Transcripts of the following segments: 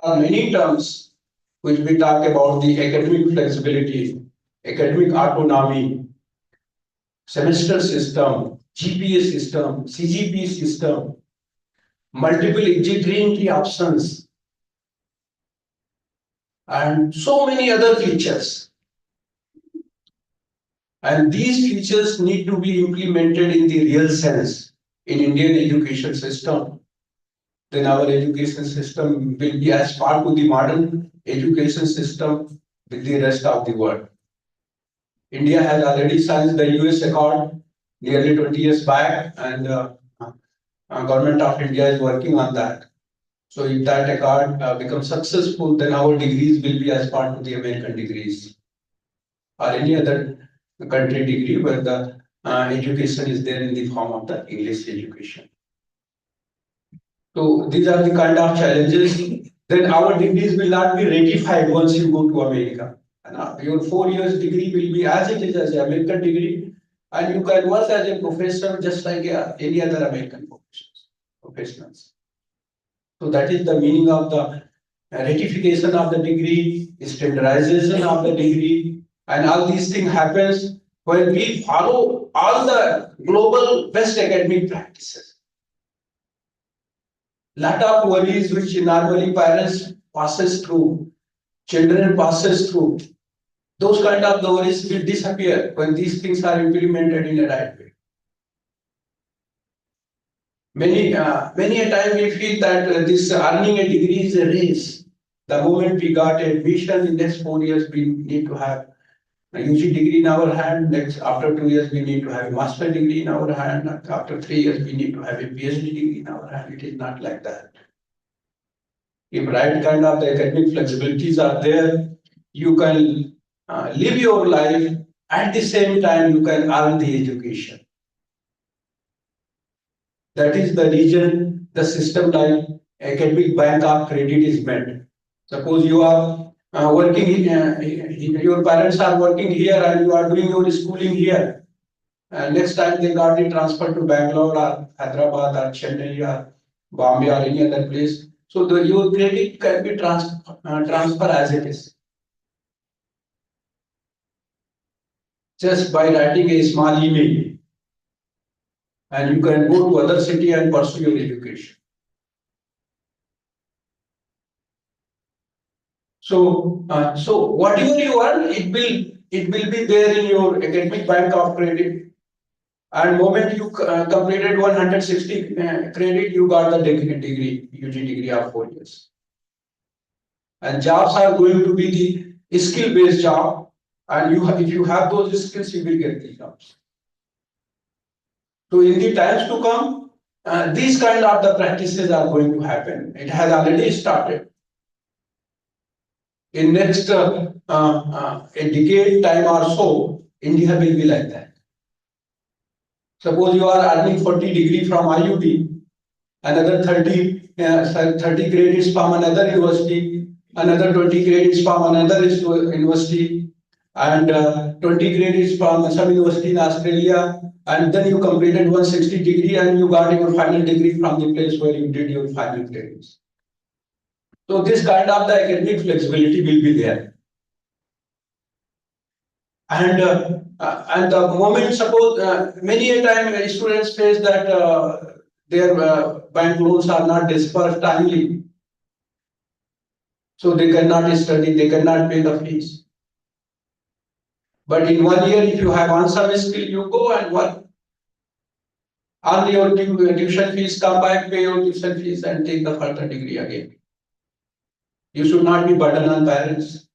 are many terms which we talk about: the academic flexibility, academic autonomy, semester system, GPA system, CGP system, multiple exit re-entry options, and so many other features. And these features need to be implemented in the real sense in Indian education system. Then our education system will be as part of the modern education system with the rest of the world. India has already signed the US Accord nearly 20 years back, and government of India is working on that. So if that accord becomes successful, then our degrees will be as part of the American degrees or any other country degree where the education is there in the form of the English education. So these are the kind of challenges. Then our degrees will not be ratified once you go to America. And your 4 years degree will be as it is as an American degree, and you can work as a professor just like any other American professionals. So that is the meaning of the ratification of the degree, standardization of the degree, and all these things happens when we follow all the global best academic practices. Lot of worries which normally parents passes through, children passes through, those kind of worries will disappear when these things are implemented in a right way. Many a time we feel that this earning a degree is a race. The moment we got admission, in next 4 years we need to have a UG degree in our hand. Next, after 2 years, we need to have a master degree in our hand. After 3 years, we need to have a PhD degree in our hand. It is not like that. If right kind of the academic flexibilities are there, you can live your life. At the same time, you can earn the education. That is the reason the system like academic bank of credit is meant. Suppose you are working, your parents are working here and you are doing your schooling here. Next time they got the transfer to Bangalore or Hyderabad or Chennai or Bombay or any other place. So your credit can be transfer as it is. Just by writing a small email. And you can go to other city and pursue your education. So whatever you earn, it will be there in your academic bank of credit. And moment you completed 160 credit, you got the degree, UG degree of 4 years. And jobs are going to be the skill-based job, and if you have those skills, you will get the jobs. So in the times to come, these kind of the practices are going to happen. It has already started. In next a decade time or so, India will be like that. Suppose you are earning 40 degree from IUT, another 30 credits from another university, another 20 credits from another university, and 20 credits from some university in Australia, and then you completed 160 degree and you got your final degree from the place where you did your final credits. So this kind of the academic flexibility will be there. And the moment, suppose many a time students face that their bank loans are not disbursed timely. So they cannot study, they cannot pay the fees. But in 1 year, if you have on some skill, you go and work. Earn your tuition fees, come back, pay your tuition fees, and take the further degree again. You should not be burden on parents.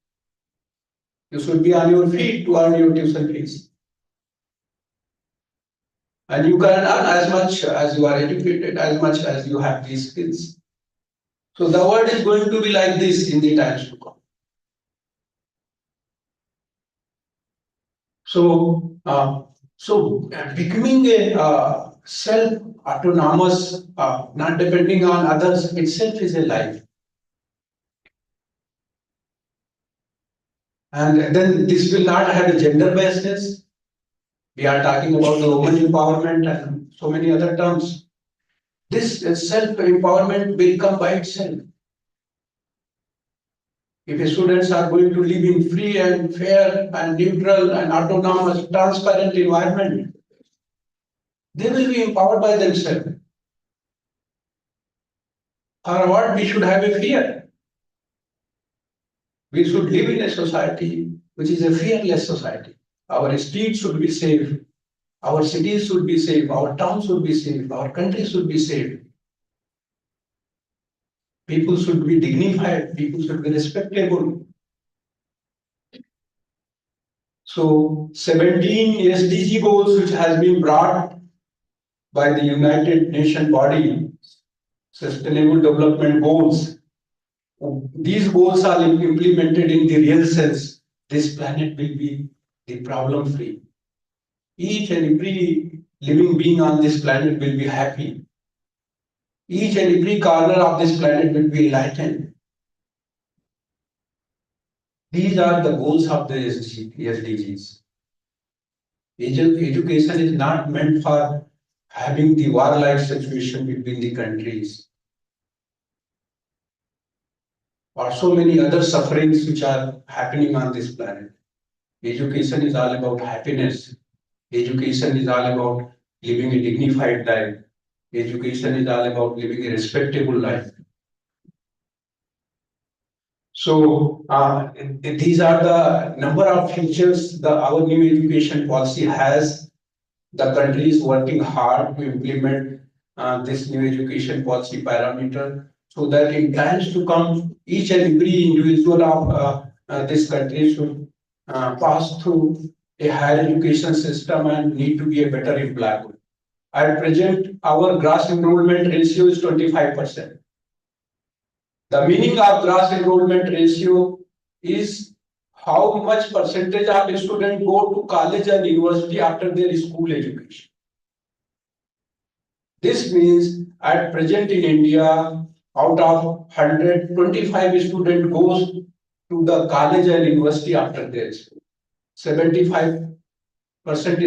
You should be on your feet to earn your tuition fees. And you can earn as much as you are educated, as much as you have these skills. So the world is going to be like this in the times to come. So becoming a self-autonomous, not depending on others itself is a life. And then this will not have a gender basis. We are talking about the woman empowerment and so many other terms. This self-empowerment will come by itself. If students are going to live in free and fair and neutral and autonomous, transparent environment, they will be empowered by themselves. Or what we should have a fear. We should live in a society which is a fearless society. Our streets should be safe. Our cities should be safe. Our towns should be safe. Our country should be safe. People should be dignified. People should be respectable. So 17 SDG goals which has been brought by the United Nations body, Sustainable Development Goals. These goals are implemented in the real sense. This planet will be the problem free. Each and every living being on this planet will be happy. Each and every corner of this planet will be enlightened. These are the goals of the SDGs. Education is not meant for having the warlike situation between the countries or so many other sufferings which are happening on this planet. Education is all about happiness. Education is all about living a dignified life. Education is all about living a respectable life. So these are the number of features that our new education policy has. The country is working hard to implement this new education policy parameter so that in times to come, each and every individual of this country should pass through a higher education system and need to be a better employer. At present, our gross enrollment ratio is 25%. The meaning of gross enrollment ratio is how much percentage of students go to college and university after their school education. This means at present in India, out of 125 students goes to the college and university after their school. 75%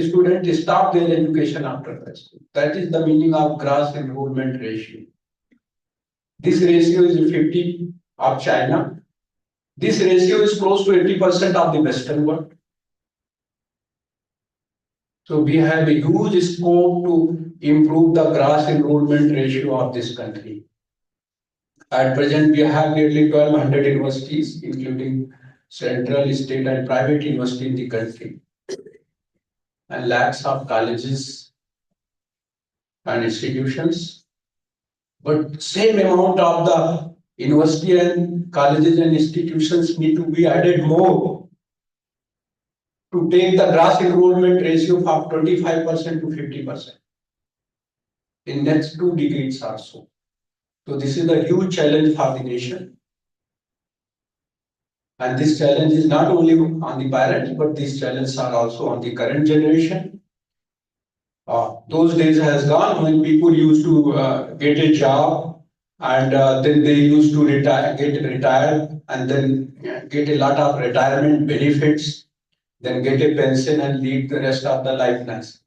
students stop their education after that school. That is the meaning of gross enrollment ratio. This ratio is 50 of China. This ratio is close to 80% of the Western world. So we have a huge scope to improve the gross enrollment ratio of this country. At present, we have nearly 1,200 universities, including central, state, and private universities in the country, and lakhs of colleges and institutions. But same amount of the university and colleges and institutions need to be added more to take the gross enrollment ratio from 25% to 50% in next 2 decades or so. So this is a huge challenge for the nation. And this challenge is not only on the parents, but these challenges are also on the current generation. Those days has gone when people used to get a job and then they used to get retired and then get a lot of retirement benefits, then get a pension and lead the rest of the life nice.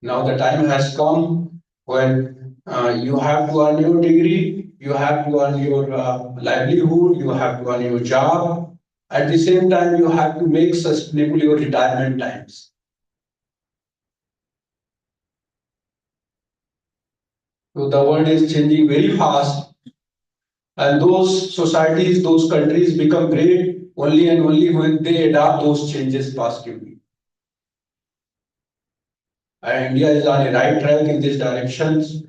Now the time has come when you have to earn your degree, you have to earn your livelihood, you have to earn your job. At the same time, you have to make sustainable your retirement times. So the world is changing very fast, and those societies, those countries become great only and only when they adopt those changes positively. And India is on a right track in these directions.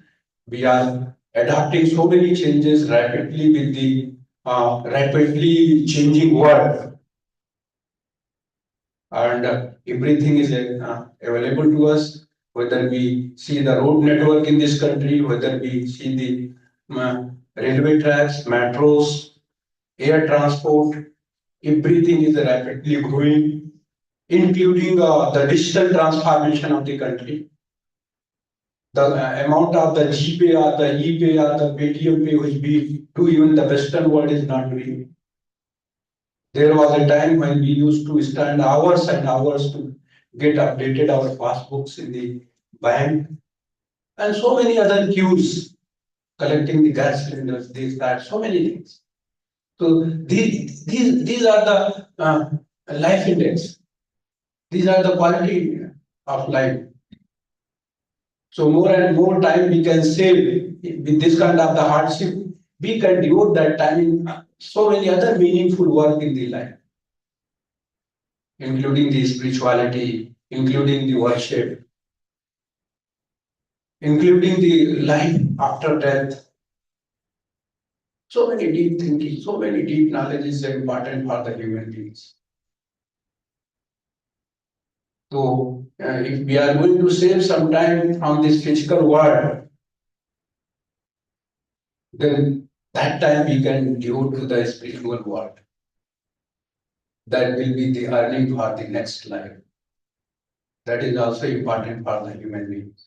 We are adapting so many changes rapidly with the rapidly changing world. And everything is available to us, whether we see the road network in this country, whether we see the railway tracks, metros, air transport, everything is rapidly growing, including the digital transformation of the country. The amount of the GPay or the ePay or the Paytm Pay which we do even the Western world is not doing. There was a time when we used to stand hours and hours to get updated our passbooks in the bank and so many other queues collecting the gas cylinders, this, that, so many things. So these are the life index. These are the quality of life. So more and more time we can save with this kind of the hardship. We can devote that time in so many other meaningful work in the life, including the spirituality, including the worship, including the life after death. So many deep thinking, so many deep knowledge is important for the human beings. So if we are going to save some time from this physical world, then that time we can devote to the spiritual world. That will be the earning for the next life. That is also important for the human beings.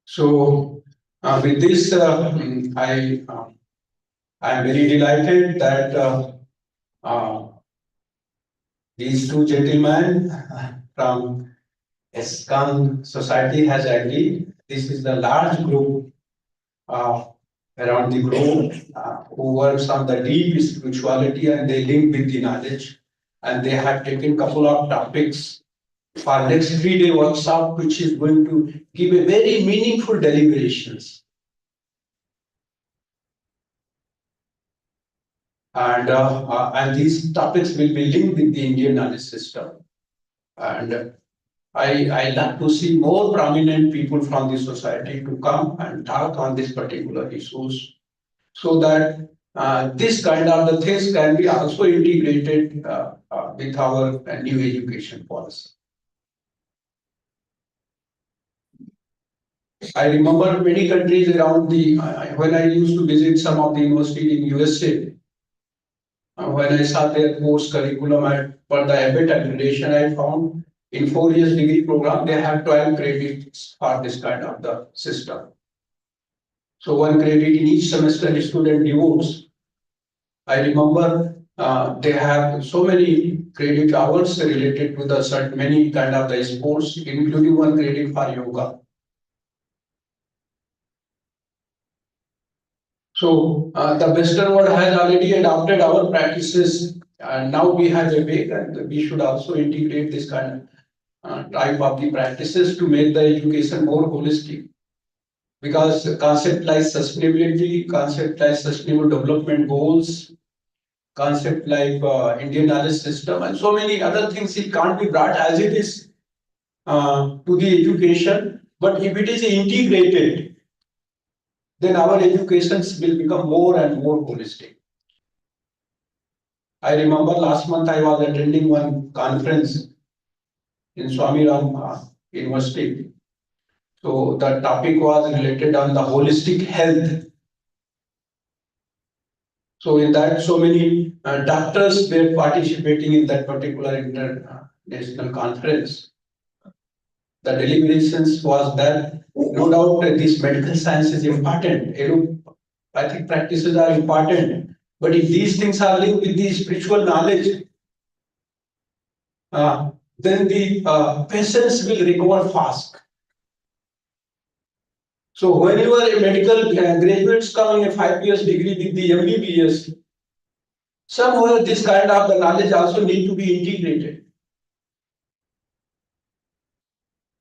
So with this, I am very delighted that these two gentlemen from ISKCON society has agreed. This is the large group around the globe who works on the deep spirituality and they link with the knowledge. And they have taken couple of topics for next 3-day workshop, which is going to give a very meaningful deliberations. And these topics will be linked with the Indian knowledge system. And I like to see more prominent people from the society to come and talk on these particular issues so that this kind of the things can be also integrated with our new education policy. I remember many countries around the, when I used to visit some of the universities in USA, when I saw their course curriculum for the ABET accreditation, I found in 4 years degree program, they have 12 credits for this kind of the system. So 1 credit in each semester the student devotes. I remember they have so many credit hours related to the certain many kind of the sports, including 1 credit for yoga. So the Western world has already adopted our practices, and now we have a way, and we should also integrate this kind of type of the practices to make the education more holistic. Because concept like sustainability, concept like sustainable development goals, concept like Indian knowledge system, and so many other things, it can't be brought as it is to the education. But if it is integrated, then our educations will become more and more holistic. I remember last month I was attending one conference in Swami Ram University. So the topic was related on the holistic health. So in that, so many doctors were participating in that particular international conference. The deliberations was that no doubt this medical science is important. Allopathic practices are important. But if these things are linked with the spiritual knowledge, then the patients will recover fast. So when you are a medical graduates coming a 5 years degree with the MBBS, somewhere this kind of the knowledge also need to be integrated.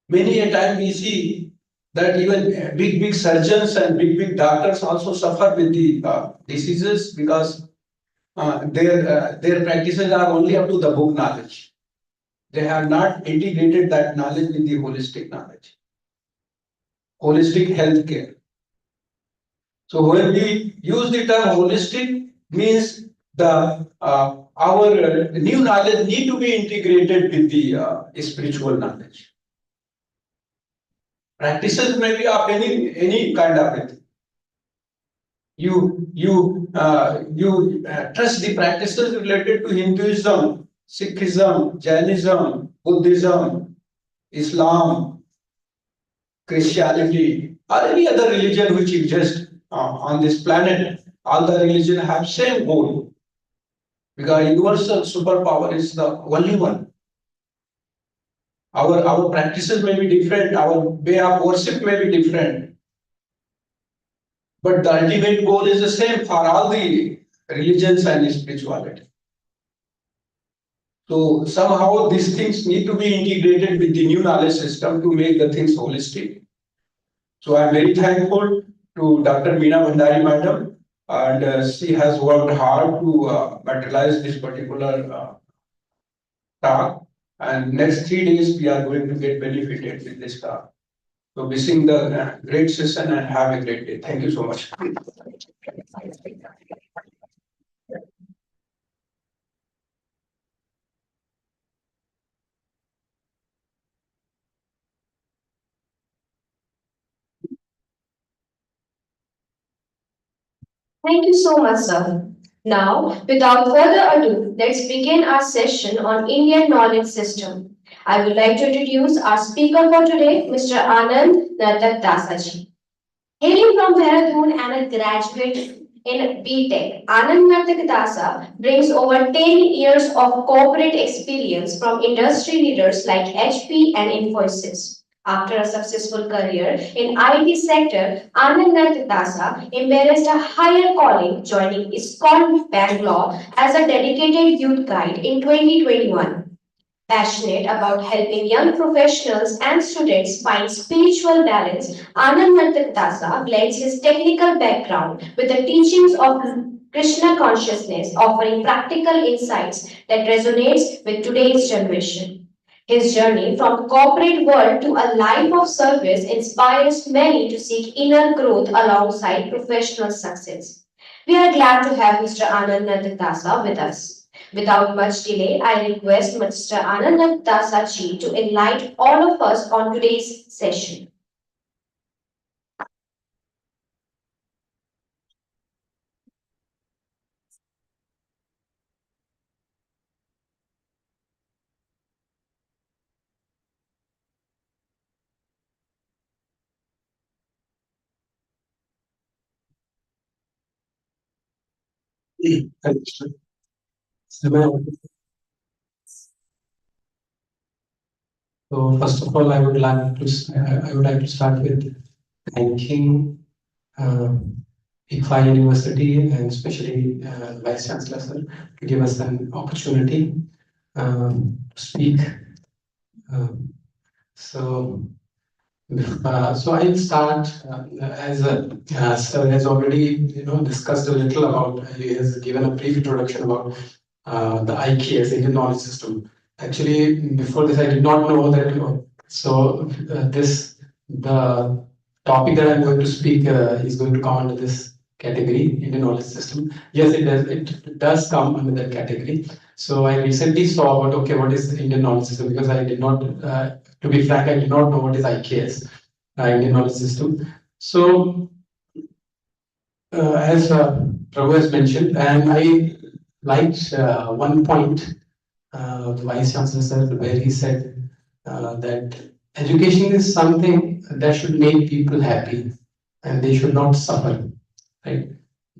Many a time we see that even big surgeons and big doctors also suffer with the diseases because their practices are only up to the book knowledge. They have not integrated that knowledge with the holistic knowledge, holistic healthcare. So when we use the term holistic, means the our new knowledge need to be integrated with the spiritual knowledge. Practices may be of any kind of it. You trust the practices related to Hinduism, Sikhism, Jainism, Buddhism, Islam, Christianity, or any other religion which exists on this planet. All the religions have same goal, because universal superpower is the only one. Our practices may be different, our way of worship may be different, but the ultimate goal is the same for all the religions and spirituality. So somehow these things need to be integrated with the new knowledge system to make the things holistic. So I'm very thankful to Dr. Meena Bhandari Madam, and she has worked hard to materialize this particular talk. And next 3 days we are going to get benefited with this talk. So wishing the great session and have a great day. Thank you so much. Thank you so much, sir. Now, without further ado, let's begin our session on Indian knowledge system. I would like to introduce our speaker for today, Mr. Anand Nartak Dasaji. Hailing from Dehradun and a graduate in BTech, Anand Nartak Dasa brings over 10 years of corporate experience from industry leaders like HP and Infosys. After a successful career in IT sector, Anand Nartak Dasa embraced a higher calling, joining ISKCON Bangalore as a dedicated youth guide in 2021. Passionate about helping young professionals and students find spiritual balance, Anand Nartak Dasa blends his technical background with the teachings of Krishna consciousness, offering practical insights that resonates with today's generation. His journey from corporate world to a life of service inspires many to seek inner growth alongside professional success. We are glad to have Mr. Anand Nartak Dasa with us. Without much delay, I request Mr. Anand Dasaji to enlighten all of us on today's session. So first of all, I would like to start with thanking uh, ICFAI University and especially Vice Chancellor sir to give us an opportunity to speak. Um, so so I'll start as sir has already discussed a little about. He has given a brief introduction about the IKS, Indian Knowledge System. Actually, before this, I did not know that. So this the topic that I'm going to speak is going to come under this category, Indian Knowledge System. Yes, it does. It does come under that category. So I recently saw about okay, what is the Indian Knowledge System, because I did not. To be frank, I did not know what is IKS, Indian Knowledge System. So as Prabhu has mentioned, and I liked one point the Vice Chancellor said, where he said that education is something that should make people happy and they should not suffer, right?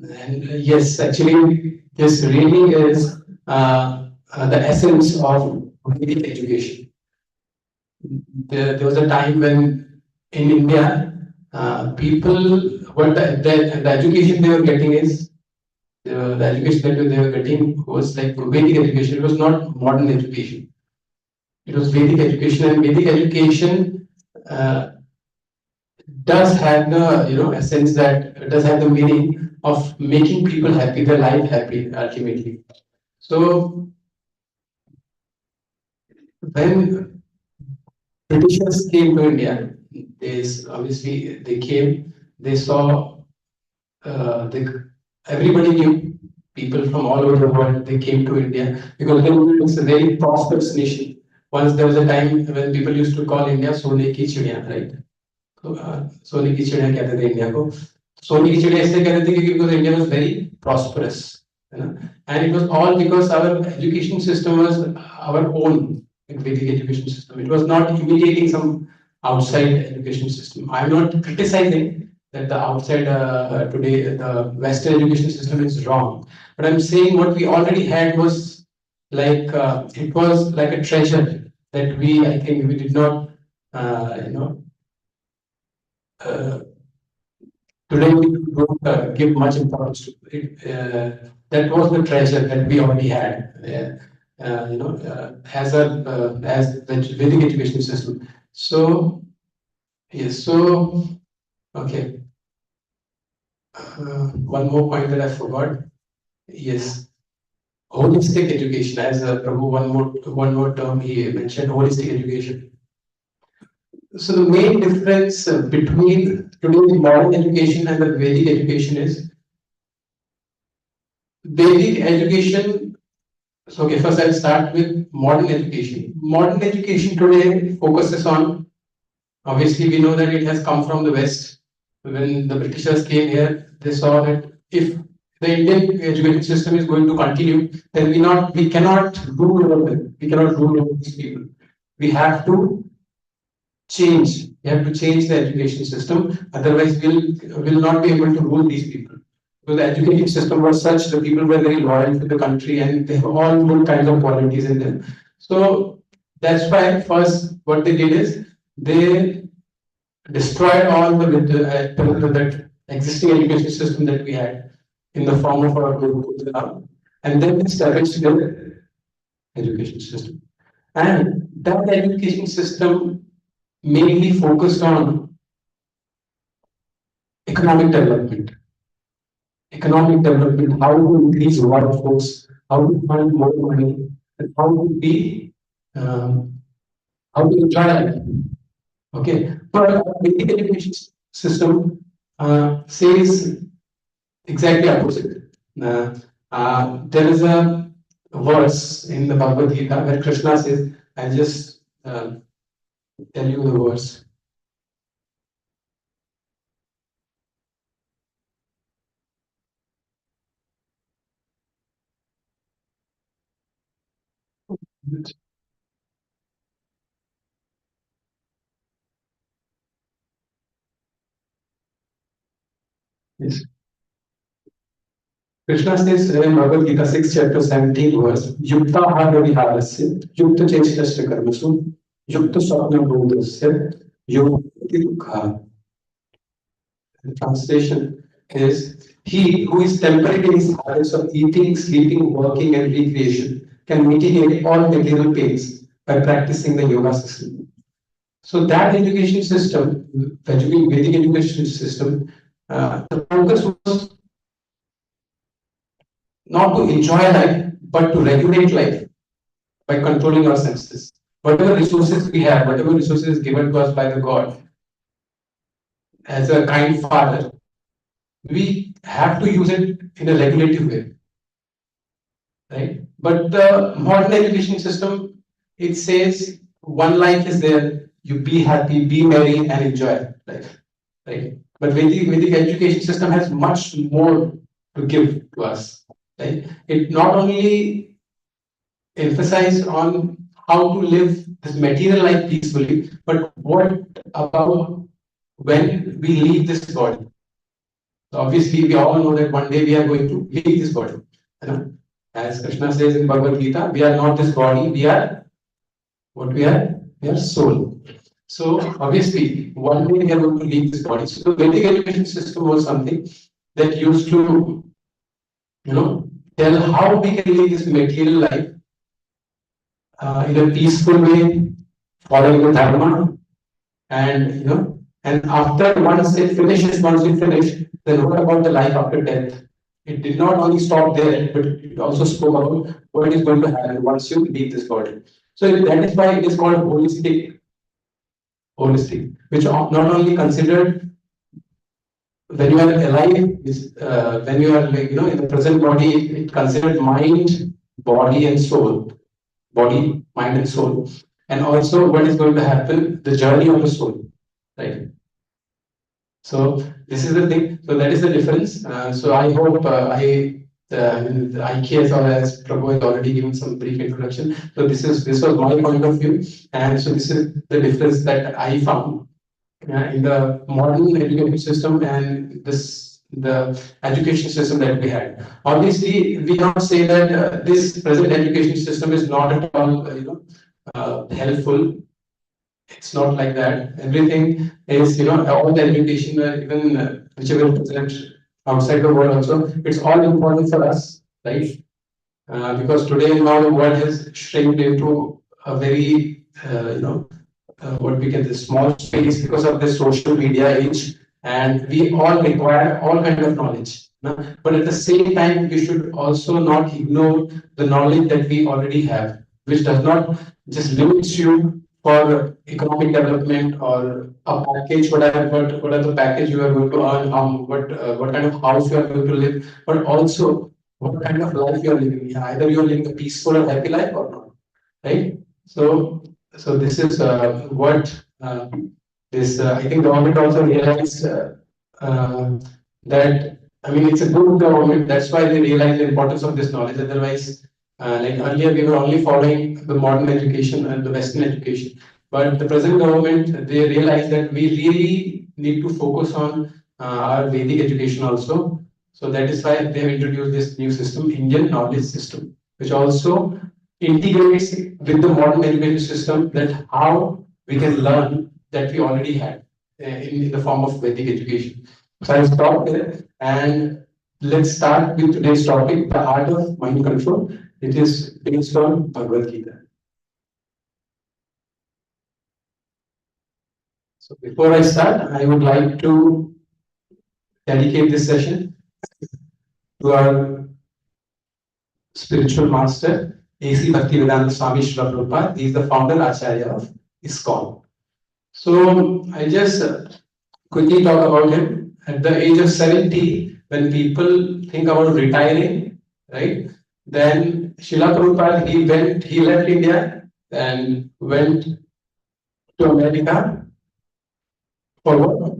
And yes, actually, this really is the essence of Vedic education. There was a time when in India, people, the education they were getting is the education that they were getting was like Vedic education. It was not modern education. It was Vedic education, and Vedic education uh, does have the essence, that does have the meaning of making people happy, their life happy ultimately. So when Britishers came to India, obviously they came, they saw they, everybody knew people from all over the world. They came to India because it's a very prosperous nation. Once there was a time when people used to call India "Sone ki chidiya," right? So, "Sone ki chidiya" कहते थे India को. "Sone ki chidiya" इसलिए कहते थे क्योंकि because India was very prosperous, and it was all because our education system was our own Vedic education system. It was not imitating some outside education system. I am not criticizing that the outside today the Western education system is wrong, but I'm saying what we already had was like it was like a treasure that I think we did not uh, today we don't give much importance to it. that was the treasure that we already had. As the Vedic education system. So yes, so okay. One more point that I forgot. Yes, holistic education. As Prabhu, one more term he mentioned, holistic education. So the main difference between today's modern education and the Vedic education is Vedic education. So okay, first I'll start with modern education. Modern education today focuses on, obviously we know that it has come from the West. When the Britishers came here, they saw that if the Indian education system is going to continue, then we cannot rule over them. We cannot rule over these people. We have to change. We have to change the education system. Otherwise, will not be able to rule these people. So the education system was such that people were very loyal to the country and they have all good kinds of qualities in them. So that's why first what they did is they destroyed all that existing education system that we had in the form of our Gurukul, and then established the education system. And that education system mainly focused on economic development. Economic development, how to increase workforce, how to find more money, and how to enjoy life. Okay, but our Vedic education system says exactly opposite. There is a verse in the Bhagavad Gita where Krishna says, I'll just tell you the verse. Yes. Krishna says in Bhagavad Gita 6 chapter 17 verse, Yukta Haraviharasya, Yukta Chestasya Karmasu, Yukta Swapna Bodhasya, Yukta Dukha. The translation is, he who is temperate in his habits of eating, sleeping, working, and recreation can mitigate all material pains by practicing the yoga system. So that education system, Vedic education system, the focus was not to enjoy life, but to regulate life by controlling our senses. Whatever resources we have, whatever resources given to us by the God, as a kind father, we have to use it in a regulative way, right? But the modern education system, it says one life is there, you be happy, be merry, and enjoy life, right? But Vedic education system has much more to give to us, right? It not only emphasizes on how to live this material life peacefully, but what about when we leave this body? So obviously, we all know that one day we are going to leave this body. You know? As Krishna says in Bhagavad Gita, we are not this body, we are what we are? We are soul. So obviously, one day we are going to leave this body. So the Vedic education system was something that used to, tell how we can live this material life in a peaceful way, following the dharma, and and after once we finish, then what about the life after death? It did not only stop there, but it also spoke about what is going to happen once you leave this body. So that is why it is called holistic, which are not only considered when you are alive, when you are in the present body, it considered mind, body, and soul, body, mind, and soul, and also what is going to happen, the journey of the soul, right? So this is the thing. So that is the difference. So I hope the IKS, or as Prabhu has already given some brief introduction. So this was my point of view, and so this is the difference that I found in the modern education system and the education system that we had. Obviously, we cannot say that this present education system is not at all helpful. It's not like that. Everything is, all the education, even whichever is present outside the world also, it's all important for us. right? Because today now the world has shrinked into a very, what we can say, small space because of the social media age, and we all require all kind of knowledge. No? But at the same time, we should also not ignore the knowledge that we already have, which does not just limits you for economic development or a package, what are the package you are going to earn, what kind of house you are going to live, but also what kind of life you are living. Yeah, either you are living a peaceful or happy life or not, right? So this is what this I think government also realized that, I mean, it's a good government. That's why they realize the importance of this knowledge. Otherwise, like earlier, we were only following the modern education and the Western education. But the present government, they realize that we really need to focus on our Vedic education also. So that is why they have introduced this new system, Indian knowledge system, which also integrates with the modern education system, that how we can learn that we already had in the form of Vedic education. So I'll stop there and let's start with today's topic, the art of mind control. It is based on Bhagavad Gita. So before I start, I would like to dedicate this session to our spiritual master, A.C. Bhaktivedanta Swami Srila Prabhupada. He is the founder Acharya of ISKCON. So I just quickly talk about him. At the age of 70, when people think about retiring, right? Then Srila Prabhupada, he left India and went to America for what?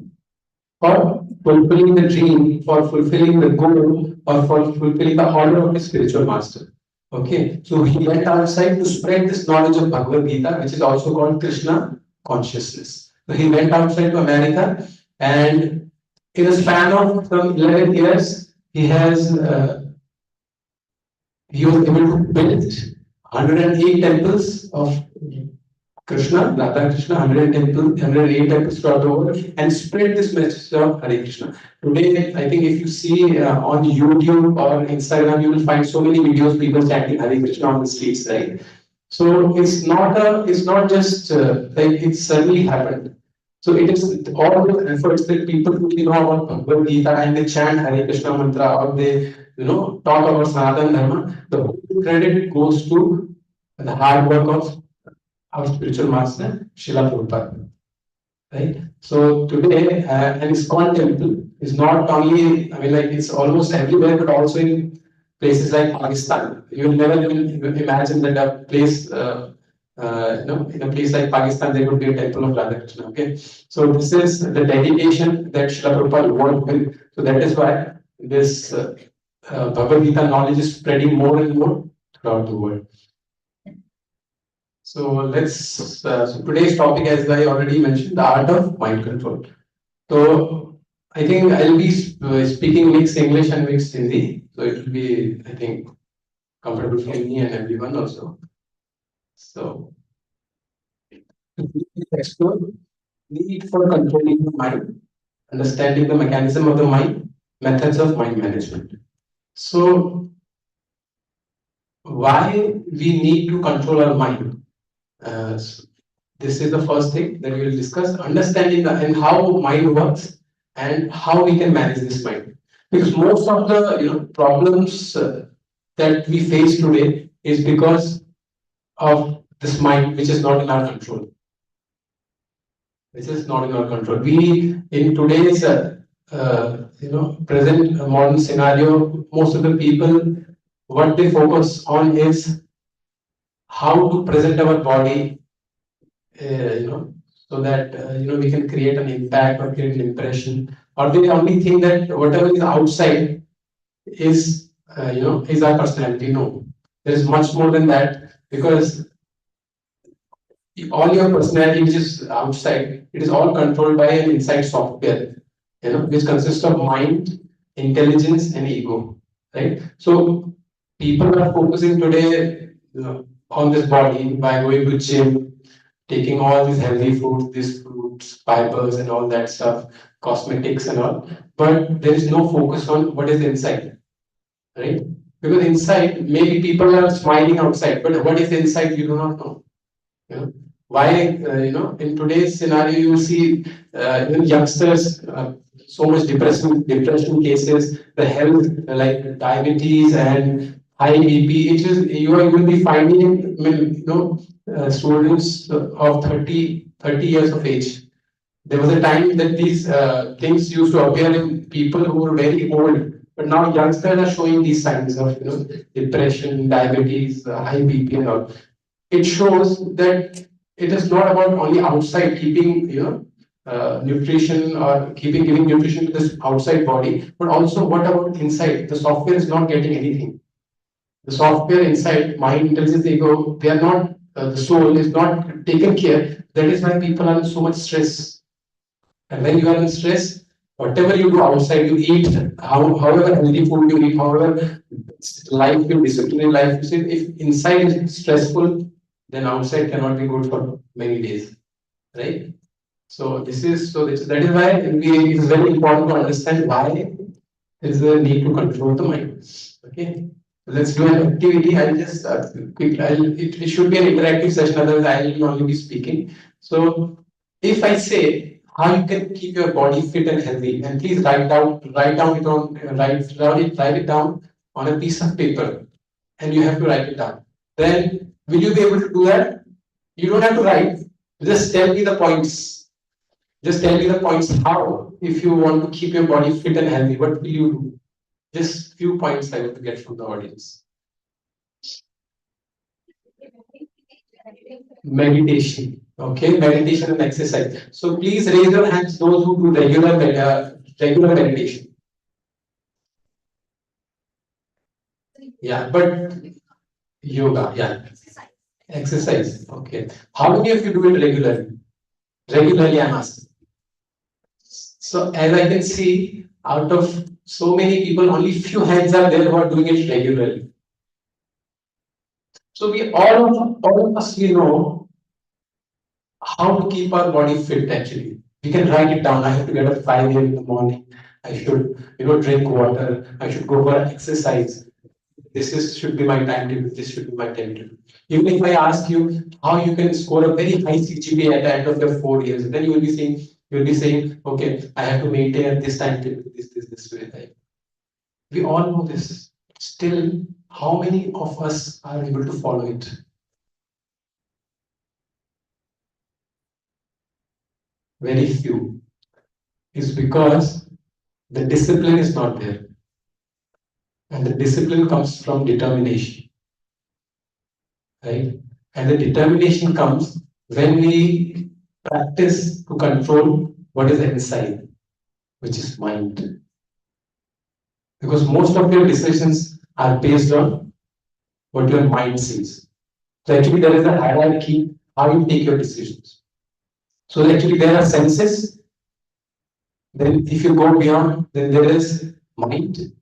For fulfilling the dream, for fulfilling the goal, or for fulfilling the order of his spiritual master. Okay, so he went outside to spread this knowledge of Bhagavad Gita, which is also called Krishna consciousness. So he went outside to America, and in a span of some 11 years, he was able to build 108 temples of Krishna, Radha Krishna, 108 temples throughout the world, and spread this message of Hare Krishna. Today, I think if you see on YouTube or Instagram, you will find so many videos people chanting Hare Krishna on the streets, right? So it's not just like it suddenly happened. So it is all the efforts that people who know about Bhagavad Gita and they chant Hare Krishna mantra, or they talk about Sanatana Dharma. The whole credit goes to the hard work of our spiritual master, Srila Prabhupada. Right? So today, an ISKCON temple is not only, I mean, like it's almost everywhere, but also in places like Pakistan. You will never even imagine that a place, in a place like Pakistan, there would be a temple of Radha Krishna. Okay, so this is the dedication that Srila Prabhupada worked with. So that is why this Bhagavad Gita knowledge is spreading more and more throughout the world. So so today's topic, as I already mentioned, the art of mind control. So I think I'll be speaking mixed English and mixed Hindi. So it will be, I think, comfortable for me and everyone also. So explore need for controlling the mind, understanding the mechanism of the mind, methods of mind management. So why we need to control our mind? This is the first thing that we will discuss, understanding and how mind works and how we can manage this mind. Because most of the problems that we face today is because of this mind, which is not in our control. Which is not in our control. We in today's present modern scenario, most of the people, what they focus on is how to present our body, so that we can create an impact or create an impression. Or they only think that whatever is outside is is our personality. No, there is much more than that, because all your personality which is outside, it is all controlled by an inside software, which consists of mind, intelligence, and ego. Right. So people are focusing today, on this body by going to gym, taking all these healthy foods, these fruits, fibers, and all that stuff, cosmetics and all. But there is no focus on what is inside, right? Because inside, maybe people are smiling outside, but what is inside, you do not know. You know? Why, in today's scenario, you see even youngsters, so much depression cases, the health like diabetes and high BP. You will be finding, students of 30 years of age. There was a time that these things used to appear in people who were very old, but now youngsters are showing these signs of depression, diabetes, high BP, and all. It shows that it is not about only outside keeping nutrition or keeping giving nutrition to this outside body, but also what about inside? The software is not getting anything. The software inside mind, intelligence, ego, they are not. The soul is not taken care. That is why people are in so much stress. And when you are in stress, whatever you do outside, you eat, however healthy food you eat, however life you discipline life you say, if inside is stressful, then outside cannot be good for many days, right? That is why it is very important to understand why there is a need to control the mind. Okay, let's do an activity. I'll just it should be an interactive session, otherwise I will only be speaking. So, if I say how you can keep your body fit and healthy, and please write it down on a piece of paper, and you have to write it down. Then, will you be able to do that? You don't have to write. Just tell me the points. Just tell me the points how, if you want to keep your body fit and healthy, what will you do? Just few points I want to get from the audience. Meditation. Okay, meditation and exercise. So please raise your hands, those who do regular meditation. Yeah, but yoga, yeah. Exercise. Okay. How many of you do it regularly? Regularly, I'm asking. So as I can see, out of so many people, only few hands are there who are doing it regularly. So all of us, we know how to keep our body fit actually. We can write it down. I have to get up 5 a.m. in the morning. I should, drink water. I should go for exercise. Should be my timetable. This should be my timetable. Even if I ask you how you can score a very high CGPA at the end of your 4 years, then you will be saying, okay, I have to maintain at this timetable, this way. We all know this. Still, how many of us are able to follow it? Very few. It's because the discipline is not there. And the discipline comes from determination. Right? And the determination comes when we practice to control what is inside, which is mind. Because most of your decisions are based on what your mind sees. So actually there is a hierarchy how you take your decisions. So actually there are senses. Then if you go beyond, then there is mind.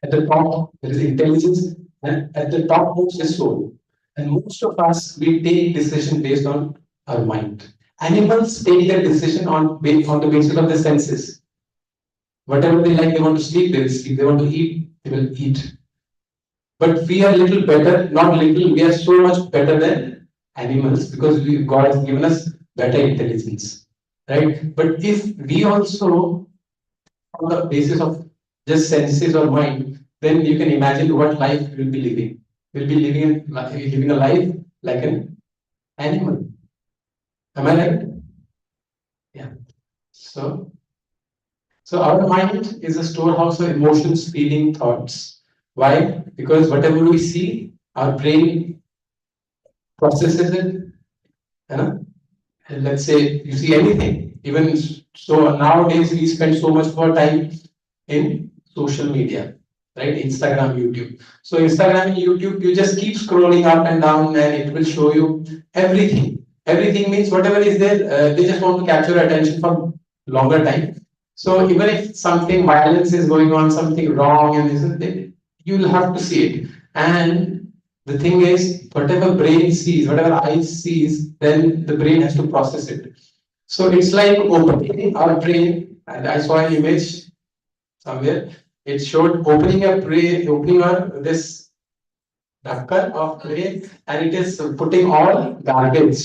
At the top, there is intelligence. And at the top most is soul. And most of us, we take decision based on our mind. Animals take their decision on the basis of the senses. Whatever they like, they want to sleep, they will sleep. They want to eat, they will eat. But we are little better, not little, we are so much better than animals because God has given us better intelligence. Right? But if we also, on the basis of just senses or mind, then you can imagine what life we'll be living. We'll be living a life like an animal. Am I right? Yeah. So our mind is a storehouse of emotions, feeling, thoughts. Why? Because whatever we see, our brain processes it. And let's say you see anything. Even so, nowadays we spend so much more time in social media, right? Instagram, YouTube. So Instagram and YouTube, you just keep scrolling up and down, and it will show you everything. Everything means whatever is there, they just want to capture attention for longer time. So even if something violence is going on, something wrong, and you will have to see it. And the thing is, whatever brain sees, whatever eyes sees, then the brain has to process it. So it's like opening our brain. And I saw an image somewhere. It showed opening a tray, opening your this dhakkan of tray, and it is putting all garbage.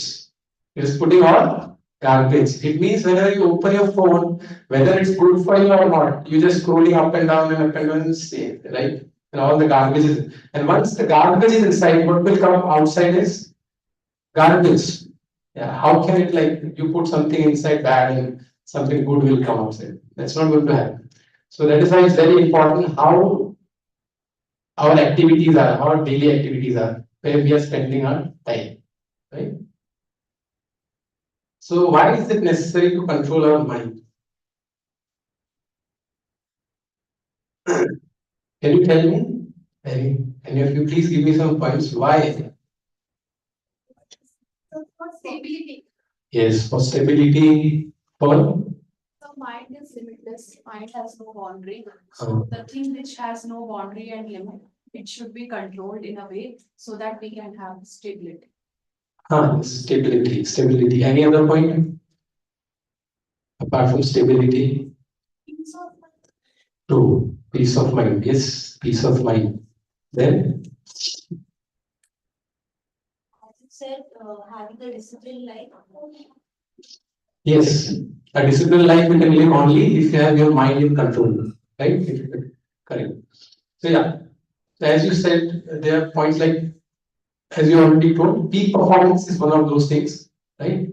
It is putting all garbage. It means whenever you open your phone, whether it's good for you or not, you're just scrolling up and down and up and down and stay, right? And all the garbage is. And once the garbage is inside, what will come outside is garbage. Yeah, how can it like you put something inside bad and something good will come outside? That's not going to happen. So that is why it's very important how our activities are, how our daily activities are, where we are spending our time, right? So why is it necessary to control our mind? Can you tell me? Any of you please give me some points? Why? For stability. Yes, for stability, for The mind is limitless. Mind has no boundary. uh, The thing which has no boundary and limit, it should be controlled in a way so that we can have stability. stability. Stability. Any other point apart from stability? So, True. Peace of mind. Yes, peace of mind. Then, As you said, having a disciplined life. yes, a disciplined life you can live only if you have your mind in control. Right? Correct. So yeah, so as you said, there are points like, as you already told, peak performance is one of those things, right?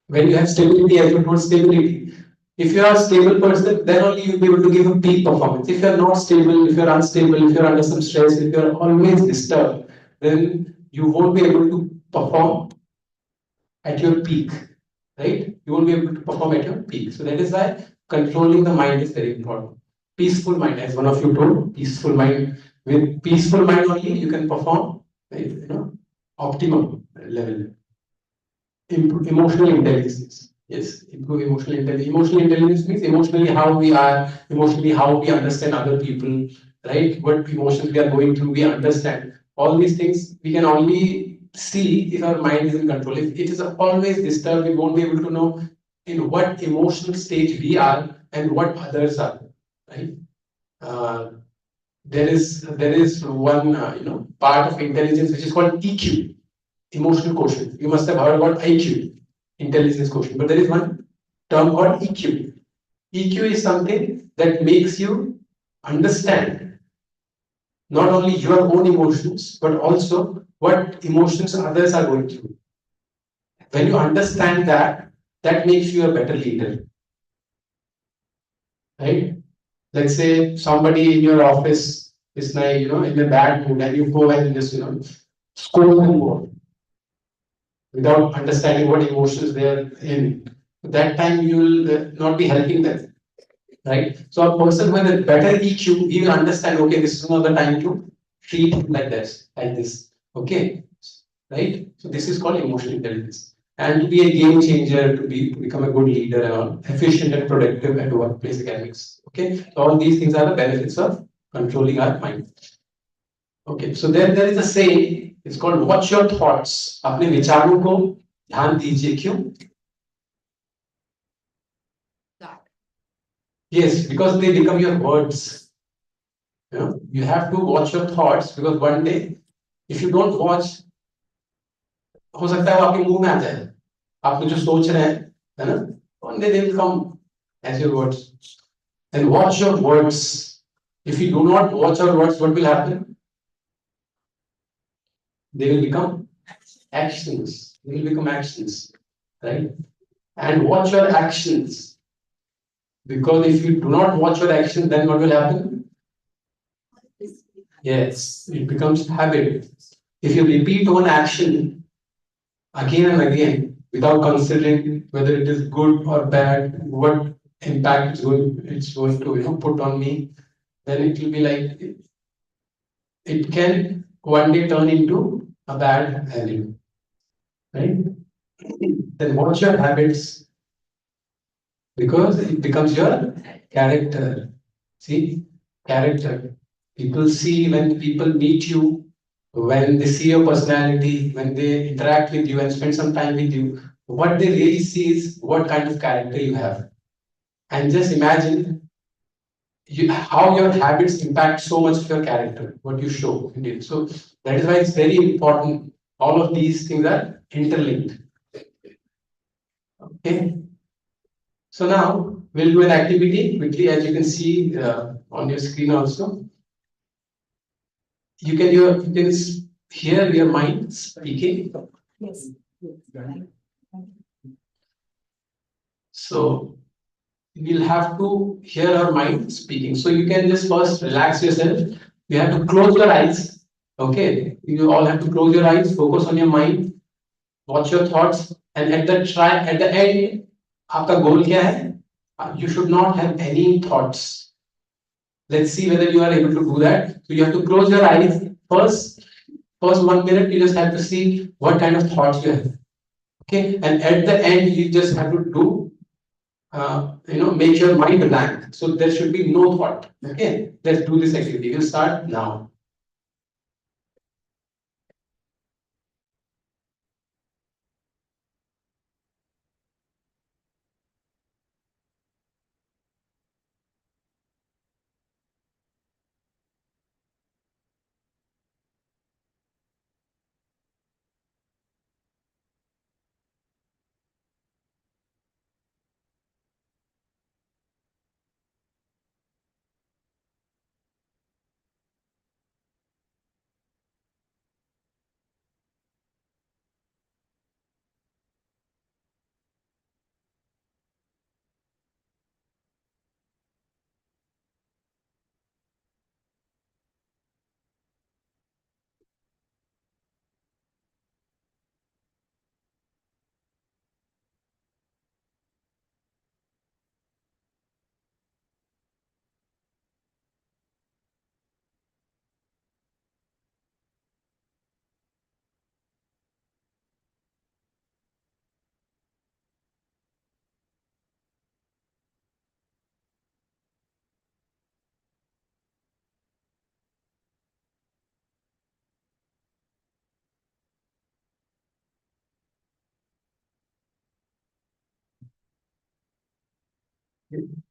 When you have stability, as you told, stability. If you are a stable person, then only you'll be able to give a peak performance. If you are not stable, if you are unstable, if you are under some stress, if you are always disturbed, then you won't be able to perform at your peak, right? You won't be able to perform at your peak. So that is why controlling the mind is very important. Peaceful mind, as one of you told, peaceful mind. With peaceful mind only, you can perform, right, optimum level. Improve emotional intelligence. Yes, improve emotional intelligence. Emotional intelligence means emotionally how we are, emotionally how we understand other people, right? What emotions we are going through, we understand. All these things we can only see if our mind is in control. If it is always disturbed, we won't be able to know in what emotional stage we are and what others are, right? Uh, there is one part of intelligence which is called EQ, emotional quotient. You must have heard about IQ, intelligence quotient, but there is one term called EQ. EQ is something that makes you understand not only your own emotions, but also what emotions others are going through. When you understand that, that makes you a better leader, right? Let's say somebody in your office is like, in a bad mood, and you go and just, scold them more without understanding what emotions they are in. That time you will not be helping them, right? So a person with a better EQ, he will understand, okay, this is not the time to treat him like this, okay, right? So this is called emotional intelligence. And to be a game changer, to become a good leader and all, efficient and productive at workplace academics, okay? So all these things are the benefits of controlling our mind. Okay, so then there is a saying, it's called watch your thoughts. अपने विचारों को ध्यान दीजिए क्यों? that. Yes, because they become your words. You have to watch your thoughts because one day, if you don't watch, हो सकता है वो आपके मुंह में आ जाए. आप जो सोच रहे हैं, है ना? One day they will come as your words. And watch your words. If you do not watch your words, what will happen? They will become actions. They will become actions, right? And watch your actions. Because if you do not watch your actions, then what will happen? Yes, it becomes habit. If you repeat one action again and again without considering whether it is good or bad, what impact it's going to put on me, then it will be like it can one day turn into a bad habit, right? Then watch your habits because it becomes your character. See, character. People see when people meet you, when they see your personality, when they interact with you and spend some time with you, what they really see is what kind of character you have. And just imagine how your habits impact so much of your character, what you show indeed. So that is why it's very important. All of these things are interlinked. Okay. So now we'll do an activity quickly, as you can see on your screen also. You can hear your mind speaking. Yes. So we'll have to hear our mind speaking. So you can just first relax yourself. You have to close your eyes. Okay. You all have to close your eyes, focus on your mind, watch your thoughts, and at the end, आपका goal क्या है? You should not have any thoughts. Let's see whether you are able to do that. So you have to close your eyes first 1 minute. You just have to see what kind of thoughts you have. Okay, and at the end, you just have to do make your mind blank. So there should be no thought. Okay, let's do this activity. We'll start now.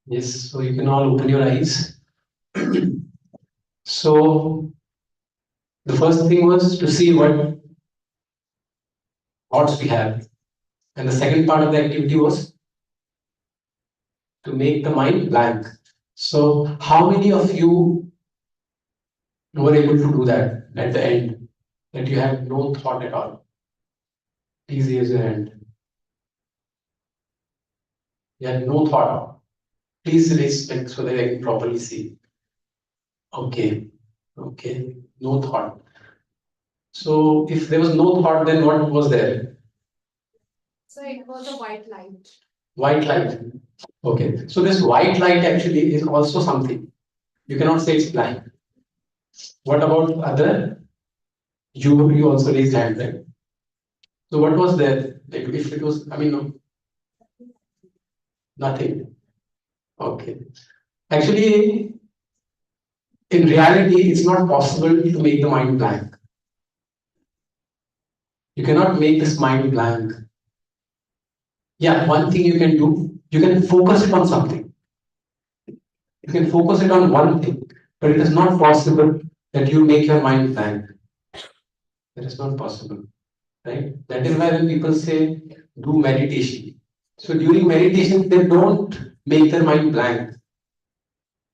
Yes, so you can all open your eyes. So the first thing was to see what thoughts we have, and the second part of the activity was to make the mind blank. So how many of you were able to do that at the end? That you have no thought at all? Please raise your hand. You had no thought. Please raise like so that I can properly see. Okay. Okay. No thought. So if there was no thought, then what was there? So it was a white light. White light. Okay. So this white light actually is also something. You cannot say it's blank. What about other? You also raised hand, right? So what was there? Like if it was, I mean, no, nothing. Okay. Actually, in reality, it's not possible to make the mind blank. You cannot make this mind blank. Yeah, one thing you can do, you can focus it on something. You can focus it on one thing, but it is not possible that you make your mind blank. That is not possible, right? That is why when people say do meditation. So during meditation, they don't make their mind blank.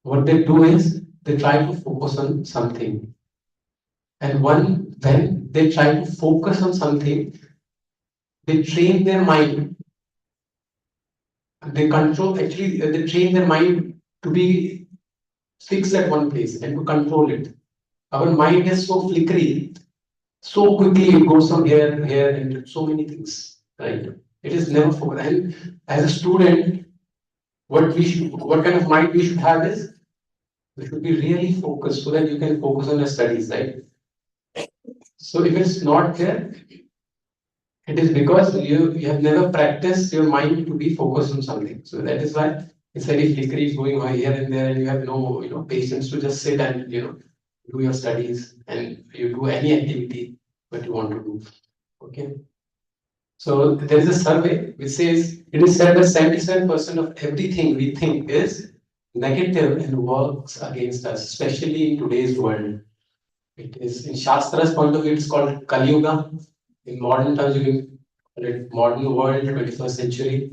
What they do is they try to focus on something. And when they try to focus on something, they train their mind. They train their mind to be fixed at one place and to control it. Our mind is so flickery, so quickly it goes from here, and so many things, right? It is never focused. And as a student, what kind of mind we should have is we should be really focused so that you can focus on your studies, right? So if it's not there, it is because you have never practiced your mind to be focused on something. So that is why it's very flickery, going on here and there, and you have no patience to just sit and do your studies and you do any activity that you want to do. Okay. So there is a survey which says it is said that 77% of everything we think is negative and works against us, especially in today's world. It is in Shastra's point of view, it's called Kali Yuga. In modern terms, you can call it modern world, 21st century.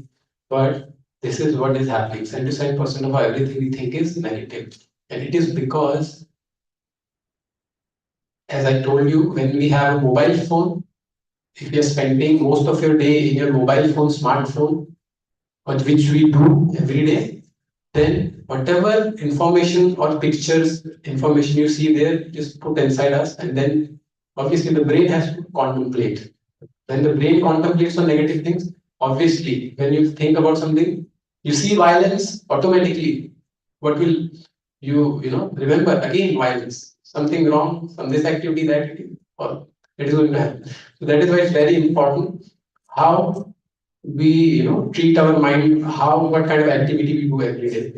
But this is what is happening. 77% of everything we think is negative. And it is because, as I told you, when we have a mobile phone, if you're spending most of your day in your mobile phone, smartphone, which we do every day, then whatever information or pictures, information you see there, just put inside us, and then obviously the brain has to contemplate. When the brain contemplates on negative things, obviously, when you think about something, you see violence automatically. What will you remember again violence, something wrong, from this activity, that activity, or it is going to happen. So that is why it's very important how we treat our mind, how what kind of activity we do every day.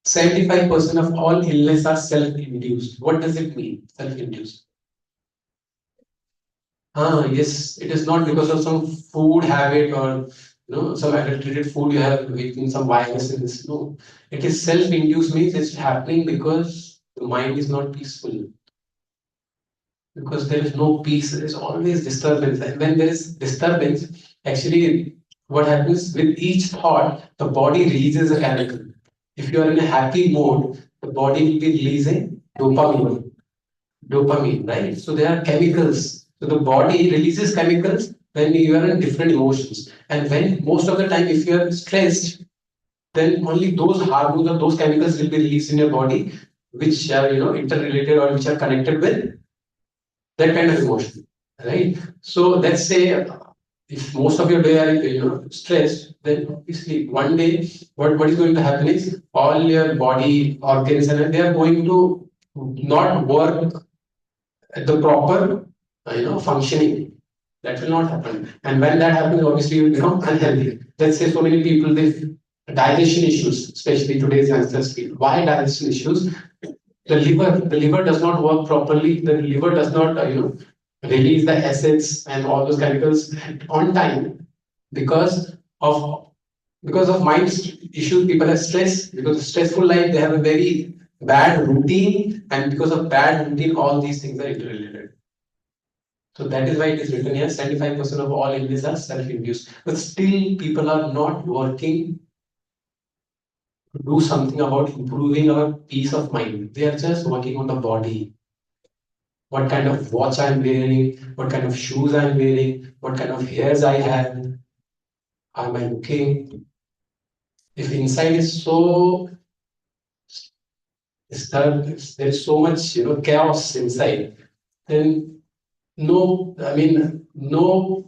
75% of all illness are self-induced. What does it mean, self-induced? Yes, it is not because of some food habit or some adulterated food you have eaten, some virus in this. No, it is self-induced, means it's happening because the mind is not peaceful. Because there is no peace, there is always disturbance. And when there is disturbance, actually, what happens with each thought, the body releases a chemical. If you are in a happy mode, the body will be releasing dopamine, right? So there are chemicals. So the body releases chemicals when you are in different emotions. And when most of the time, if you are stressed, then only those hormones or those chemicals will be released in your body, which are interrelated or which are connected with that kind of emotion, right? So let's say if most of your day are stressed, then obviously one day what is going to happen is all your body organs and they are going to not work at the proper functioning. That will not happen. And when that happens, obviously you become unhealthy. Let's say so many people with digestion issues, especially today's ancestry. Why digestion issues? The liver does not work properly. The liver does not release the acids and all those chemicals on time because of mind issues. People have stress, because of stressful life they have a very bad routine, and because of bad routine all these things are interrelated. So that is why it is written here, 75% of all illnesses are self-induced. But still people are not working to do something about improving our peace of mind. They are just working on the body. What kind of watch I'm wearing, what kind of shoes I'm wearing, what kind of hairs I have, how am I looking? If inside is so disturbed, if there's so much chaos inside, then no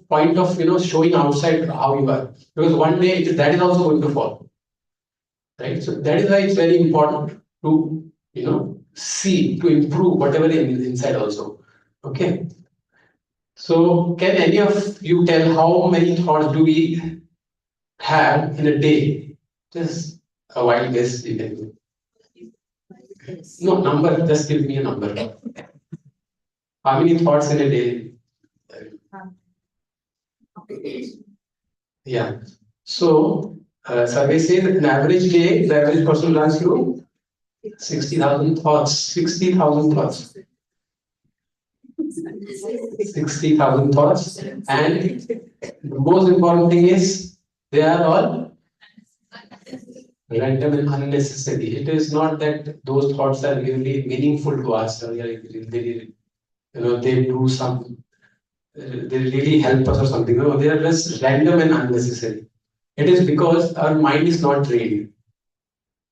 point of showing outside how you are, because one day that is also going to fall, right? So that is why it's very important to see, to improve whatever is inside also. Okay. So can any of you tell how many thoughts do we have in a day? Just a wild guess you can do. No number, just give me a number. How many thoughts in a day? Yeah. So survey says that an average day, the average person runs through 60,000 thoughts. 60,000 thoughts. 60,000 thoughts. And the most important thing is they are all random and unnecessary. It is not that those thoughts are really meaningful to us, or they do some, they really help us or something. No, they are just random and unnecessary. It is because our mind is not trained.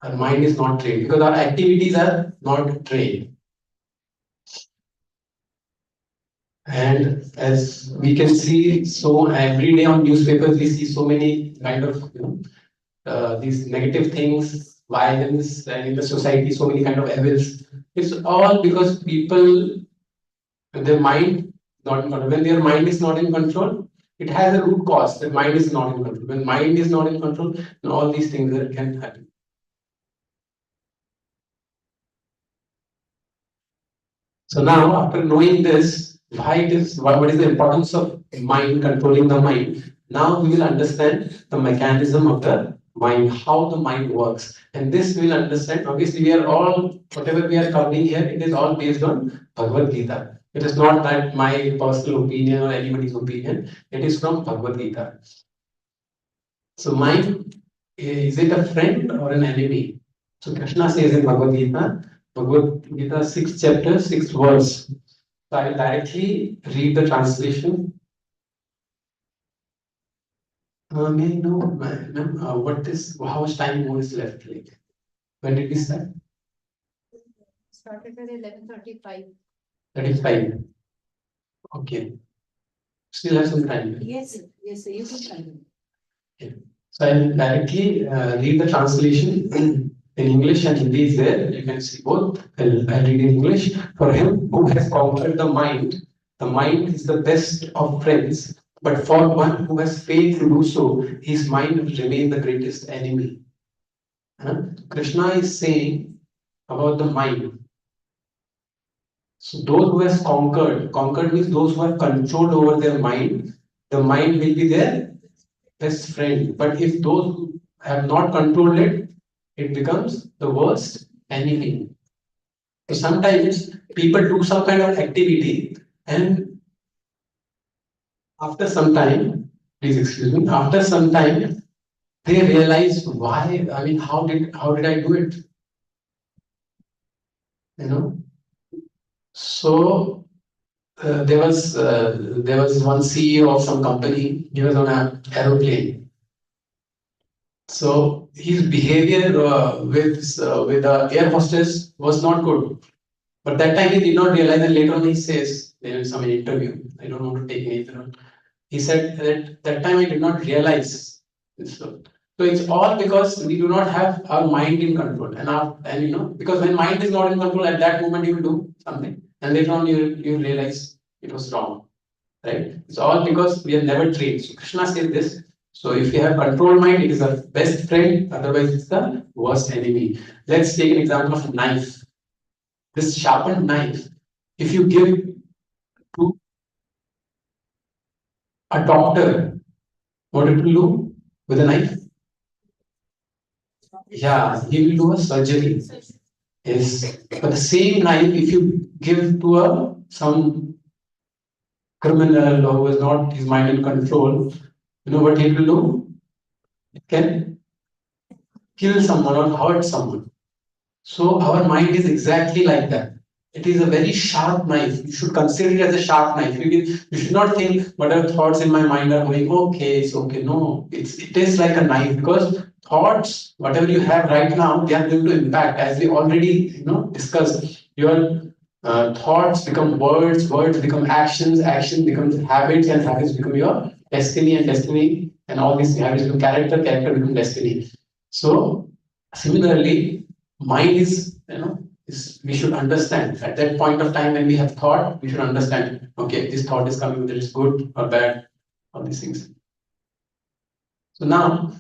Our mind is not trained because our activities are not trained. And as we can see, so every day on newspapers, we see so many kind of these negative things, violence, and in the society, so many kind of evils. It's all because people, their mind not in control. When their mind is not in control, it has a root cause. The mind is not in control. When mind is not in control, then all these things can happen. So now, after knowing this, why it is, what is the importance of mind controlling the mind? Now we will understand the mechanism of the mind, how the mind works. And this we'll understand. Obviously, we are all, whatever we are covering here, it is all based on Bhagavad Gita. It is not that my personal opinion or anybody's opinion. It is from Bhagavad Gita. So mind, is it a friend or an enemy? So Krishna says in Bhagavad Gita 6th chapter, 6th verse. So I will directly read the translation. May I know, ma'am, what is, how much time more is left? Like, when did we start? Started at 11:35. 35. Okay. Still have some time. Yes, yes, you can continue. So I will directly read the translation in English and Hindi is there. You can see both. I'll read in English. For him who has conquered the mind is the best of friends. But for one who has failed to do so, his mind will remain the greatest enemy. Krishna is saying about the mind. So those who has conquered means those who have control over their mind, the mind will be their best friend. But if those who have not controlled it, it becomes the worst enemy. So sometimes people do some kind of activity and after some time, please excuse me, after some time, they realize why, I mean, how did I do it? You know? So there was one CEO of some company. He was on an aeroplane. So his behavior with the air hostess was not good. But that time he did not realize, and later on he says there is some interview. I don't want to take anything. He said that time I did not realize. So it's all because we do not have our mind in control, and because when mind is not in control, at that moment you will do something, and later on you realize it was wrong, right? It's all because we have never trained. So Krishna says this. So if you have controlled mind, it is the best friend. Otherwise, it's the worst enemy. Let's take an example of a knife. This sharpened knife, if you give to a doctor, what it will do with a knife? Yeah, he will do a surgery. Yes, but the same knife, if you give to some criminal who is not his mind in control, you know what he will do? It can kill someone or hurt someone. So our mind is exactly like that. It is a very sharp knife. You should consider it as a sharp knife. You should not think whatever thoughts in my mind are going, okay, it's okay. No, it is like a knife because thoughts, whatever you have right now, they are going to impact as we already discussed. Your thoughts become words, words become actions, action becomes habits, and habits become your destiny, and destiny, and all these habits become character, character become destiny. So similarly, mind is we should understand at that point of time when we have thought, we should understand, okay, this thought is coming, whether it's good or bad, all these things. So now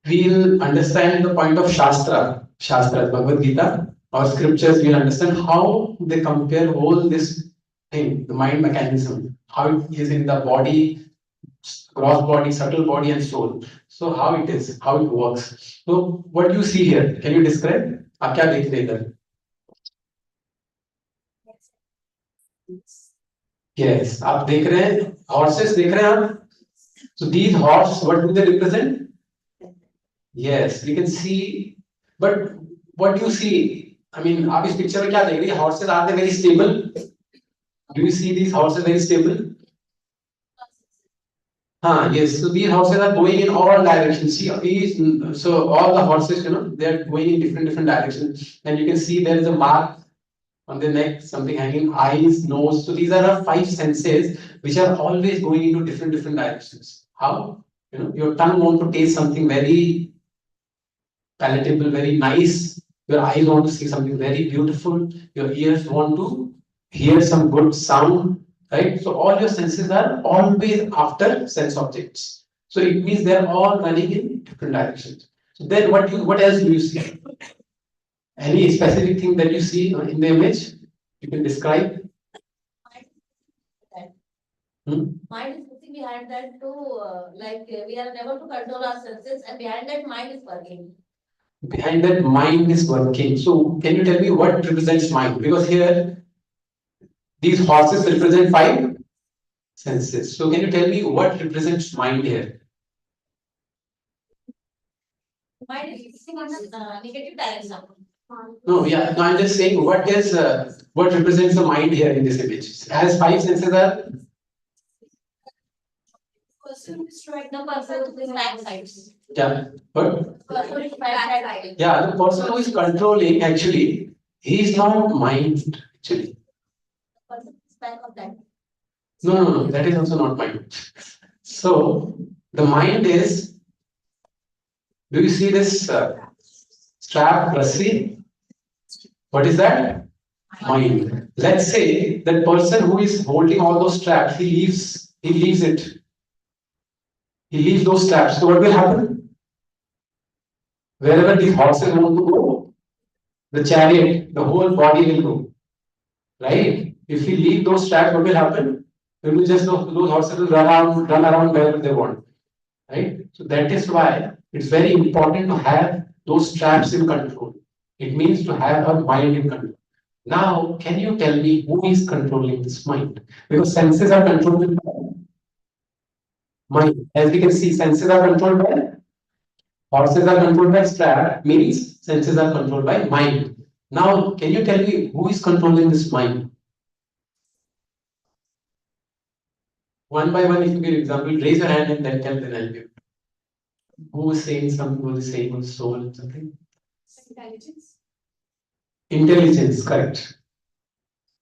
we'll understand the point of Shastra, Bhagavad Gita, or scriptures. We'll understand how they compare all this thing, the mind mechanism, how it is in the body, gross body, subtle body, and soul. So how it is, how it works. So what you see here, can you describe? आप क्या देख रहे हैं इधर? Yes, आप देख रहे हैं horses देख रहे हैं आप? So these horses, what do they represent? Yes, we can see, but what do you see? I mean, आप इस picture में क्या देख रहे हैं? Horses, are they very stable? Do you see these horses very stable? Yes. So these horses are going in all directions. See, so all the horses, they are going in different directions, and you can see there is a mark on the neck, something hanging, eyes, nose. So these are our 5 senses which are always going into different directions. How? Your tongue wants to taste something very palatable, very nice. Your eyes want to see something very beautiful. Your ears want to hear some good sound, right? So all your senses are always after sense objects. So it means they are all running in different directions. So then what else do you see? Any specific thing that you see in the image? You can describe? Mind is nothing psychology behind that too, we are never to control our senses, and behind that mind is working. Behind that mind is working. So can you tell me what represents mind? Because here these horses represent five senses. So can you tell me what represents mind here? Mind is fixing on the negative direction. No, yeah, no, I'm just saying what represents the mind here in this image? As five senses are Person is right now, person is back sides. yeah, but Person is back side. yeah, the person who is controlling actually he is not mind actually. Person is back of that. No, that is also not mind. So the mind is. Do you see this strap Rassi? What is that? Mind. Let's say that person who is holding all those straps, he leaves it. He leaves those straps. So what will happen? Wherever these horses want to go, the chariot, the whole body will go. Right? If we leave those straps, what will happen? It will just those horses will run around wherever they want. Right? So that is why it's very important to have those straps in control. It means to have a mind in control. Now, can you tell me who is controlling this mind? Because senses are controlled by mind. As we can see, senses are controlled by horses are controlled by strap, means senses are controlled by mind. Now, can you tell me who is controlling this mind? One by one, if you give example, raise your hand and then tell, then I'll give. Who is saying something, who is saying soul, something? Intelligence. Intelligence, correct.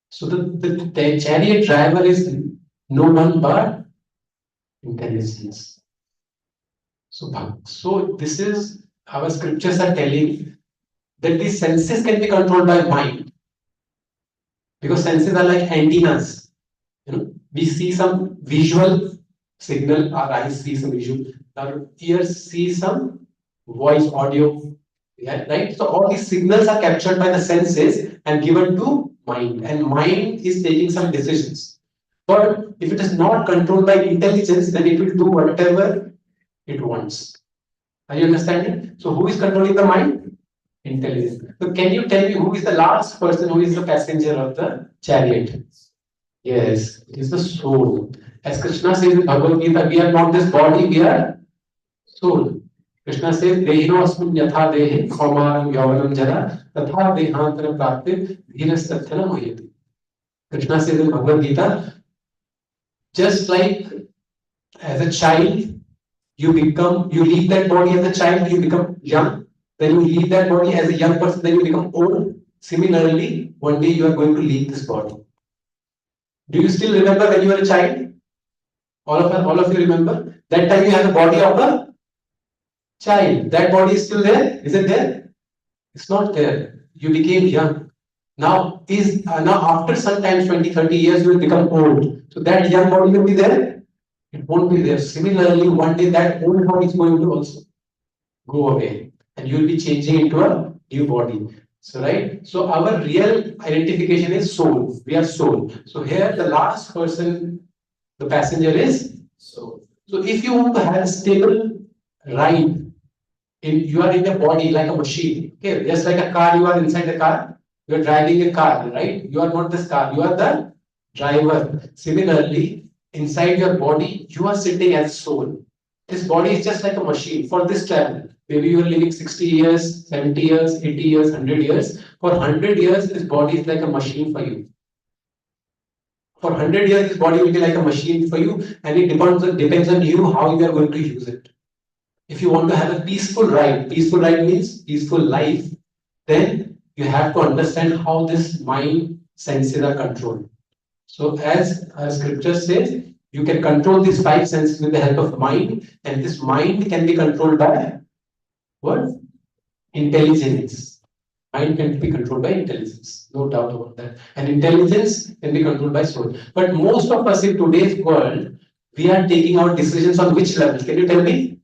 So the chariot driver is no one but intelligence. So this is our scriptures are telling that these senses can be controlled by mind because senses are like antennas. We see some visual signal, our eyes see some visual, our ears see some voice, audio. Yeah, right? So all these signals are captured by the senses and given to mind, and mind is taking some decisions. But if it is not controlled by intelligence, then it will do whatever it wants. Are you understanding? So who is controlling the mind? Intelligence. So can you tell me who is the last person who is the passenger of the chariot? Yes, it is the soul. As Krishna says in Bhagavad Gita, we are not this body, we are soul. Krishna says, Dehino asmin yatha dehe, kaumaram yavanam jara, tatha dehantara prapte, dhirastatthana mayati. Krishna says in Bhagavad Gita, just like as a child, you leave that body as a child, you become young, then you leave that body as a young person, then you become old. Similarly, one day you are going to leave this body. Do you still remember when you were a child? All of you remember? That time you had the body of a child. That body is still there? Is it there? It's not there. You became young. Now after sometimes 20, 30 years you will become old. So that young body will be there? It won't be there. Similarly, one day that old body is going to also go away and you will be changing into a new body. So right. So our real identification is soul. We are soul. So here the last person, the passenger is soul. So if you want to have a stable ride, you are in a body like a machine. Okay, just like a car, you are inside the car. You are driving a car, right? You are not this car. You are the driver. Similarly, inside your body, you are sitting as soul. This body is just like a machine for this travel. Maybe you are living 60 years, 70 years, 80 years, 100 years. For 100 years, this body is like a machine for you. For 100 years, this body will be like a machine for you, and it depends on you how you are going to use it. If you want to have a peaceful ride means peaceful life, then you have to understand how this mind senses are controlled. So as our scripture says, you can control these five senses with the help of mind, and this mind can be controlled by what? Intelligence. Mind can be controlled by intelligence, no doubt about that. And intelligence can be controlled by soul. But most of us in today's world, we are taking our decisions on which level? Can you tell me?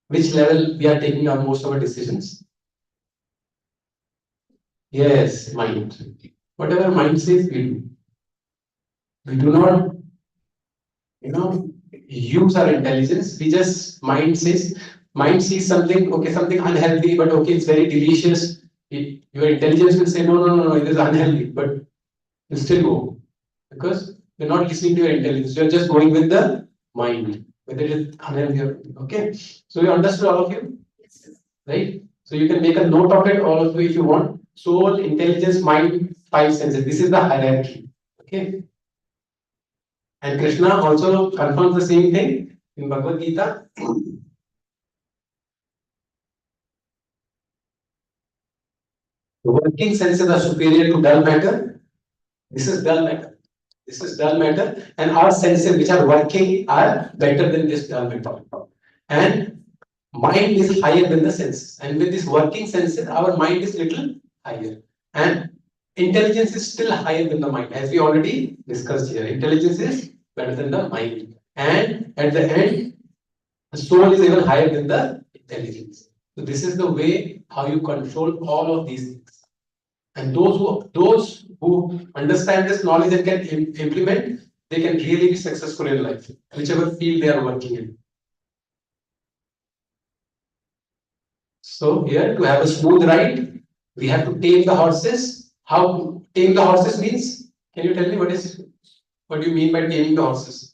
Which level we are taking our most of our decisions? Yes, mind. Whatever mind says, we do. We do not, use our intelligence. We just mind sees something, okay, something unhealthy, but okay, it's very delicious. Your intelligence will say, no, no, no, no, it is unhealthy, but you still go because you're not listening to your intelligence. You're just going with the mind, whether it is unhealthy or okay. So you understood all of you, right? So you can make a note of it, all of you, if you want. Soul, intelligence, mind, five senses. This is the hierarchy. Okay. And Krishna also confirms the same thing in Bhagavad Gita. The working senses are superior to dull matter. This is dull matter. This is dull matter, and our senses which are working are better than this dull matter. And mind is higher than the senses. And with this working senses, our mind is little higher. And intelligence is still higher than the mind, as we already discussed here. Intelligence is better than the mind. And at the end, the soul is even higher than the intelligence. So this is the way how you control all of these things. And those who understand this knowledge and can implement, they can really be successful in life, whichever field they are working in. So here to have a smooth ride, we have to tame the horses. How tame the horses means? Can you tell me what do you mean by taming the horses?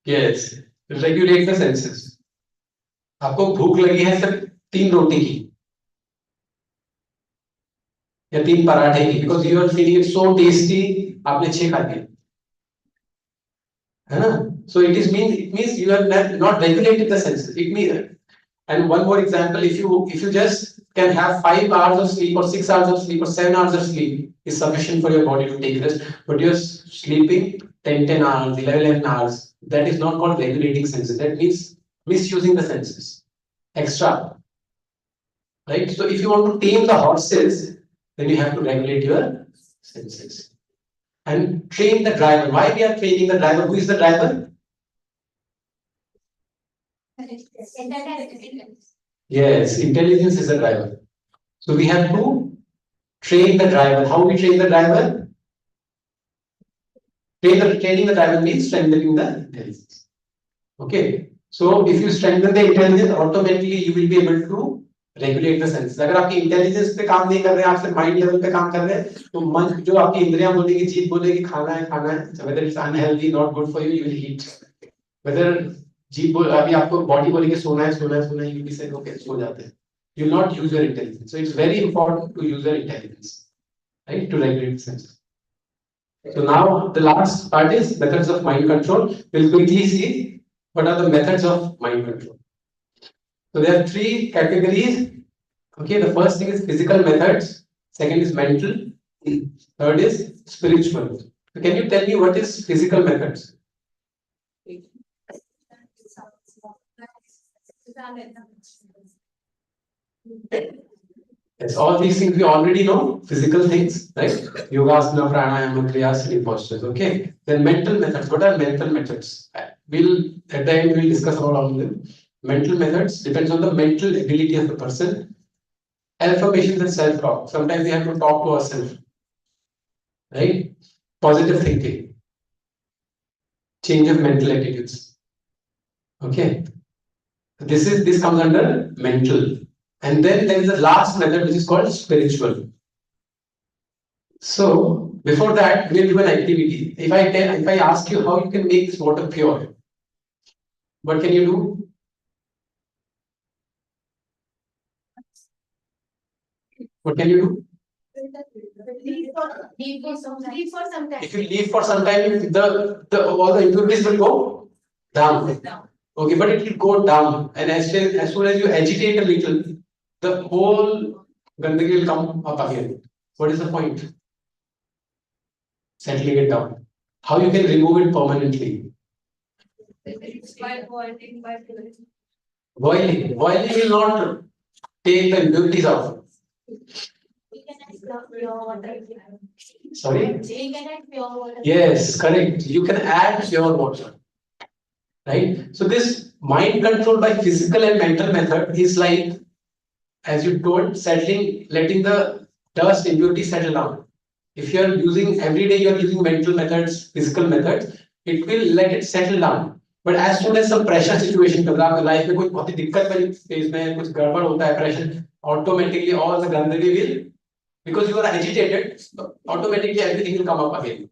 Yes, regulate the senses. आपको भूख लगी है सिर्फ 3 रोटी की या 3 पराठे की, because you are feeling it so tasty, आपने 6 खा दिए, है ना? So it means you have not regulated the senses. It means, and one more example, if you just can have 5 hours of sleep or 6 hours of sleep or 7 hours of sleep is sufficient for your body to take rest, but you're sleeping 10 hours, 11 hours, that is not called regulating senses. That means misusing the senses. Extra. Right? So if you want to tame the horses, then you have to regulate your senses. And train the driver. Why we are training the driver? Who is the driver? Yes, intelligence is the driver. So we have to train the driver. How we train the driver? Training the driver means strengthening the intelligence. Okay. So if you strengthen the intelligence, automatically you will be able to regulate the senses. अगर आपकी intelligence पे काम नहीं कर रहे हैं, आप सिर्फ माइंड लेवल पे काम कर रहे हैं, तो मन जो आपकी इंद्रियां बोलेगी, जीभ बोलेगी खाना है, whether it's unhealthy, not good for you, you will eat. Whether जीभ बोल, अभी आपको बॉडी बोलेगी सोना है, यू भी से ओके सो जाते हैं. You will not use your intelligence. So it's very important to use your intelligence, right, to regulate the senses. So now the last part is methods of mind control. We'll quickly see what are the methods of mind control. So there are 3 categories. Okay, the first thing is physical methods, second is mental, third is spiritual. So can you tell me what is physical methods? Yes, all these things we already know, physical things, right? Yogasana, pranayama, kriya, sleep postures. Okay, then mental methods. What are mental methods? We'll at the end we'll discuss about all of them. Mental methods depends on the mental ability of the person. Affirmations and self-talk. Sometimes we have to talk to ourselves, right? Positive thinking, change of mental attitudes. Okay, this comes under mental, and then there is the last method which is called spiritual. So before that, we'll do an activity. If I ask you how you can make this water pure, what can you do? What can you do? Leave for some time. If you leave for some time, all the impurities will go down. Okay, but it will go down, and as soon as you agitate a little, the whole gandagi will come up again. What is the point? Settling it down. How you can remove it permanently? Boiling will not take the impurities out. Sorry? Yes, correct. You can add pure water. Right? So this mind control by physical and mental method is like, as you told, settling, letting the dust impurity settle down. If you are using every day, you are using mental methods, physical methods, it will let it settle down. But as soon as some pressure situation comes up, life में कोई बहुत ही दिक्कत वाली phase में कुछ गड़बड़ होता है, pressure, automatically all the gandagi will, because you are agitated, automatically everything will come up again.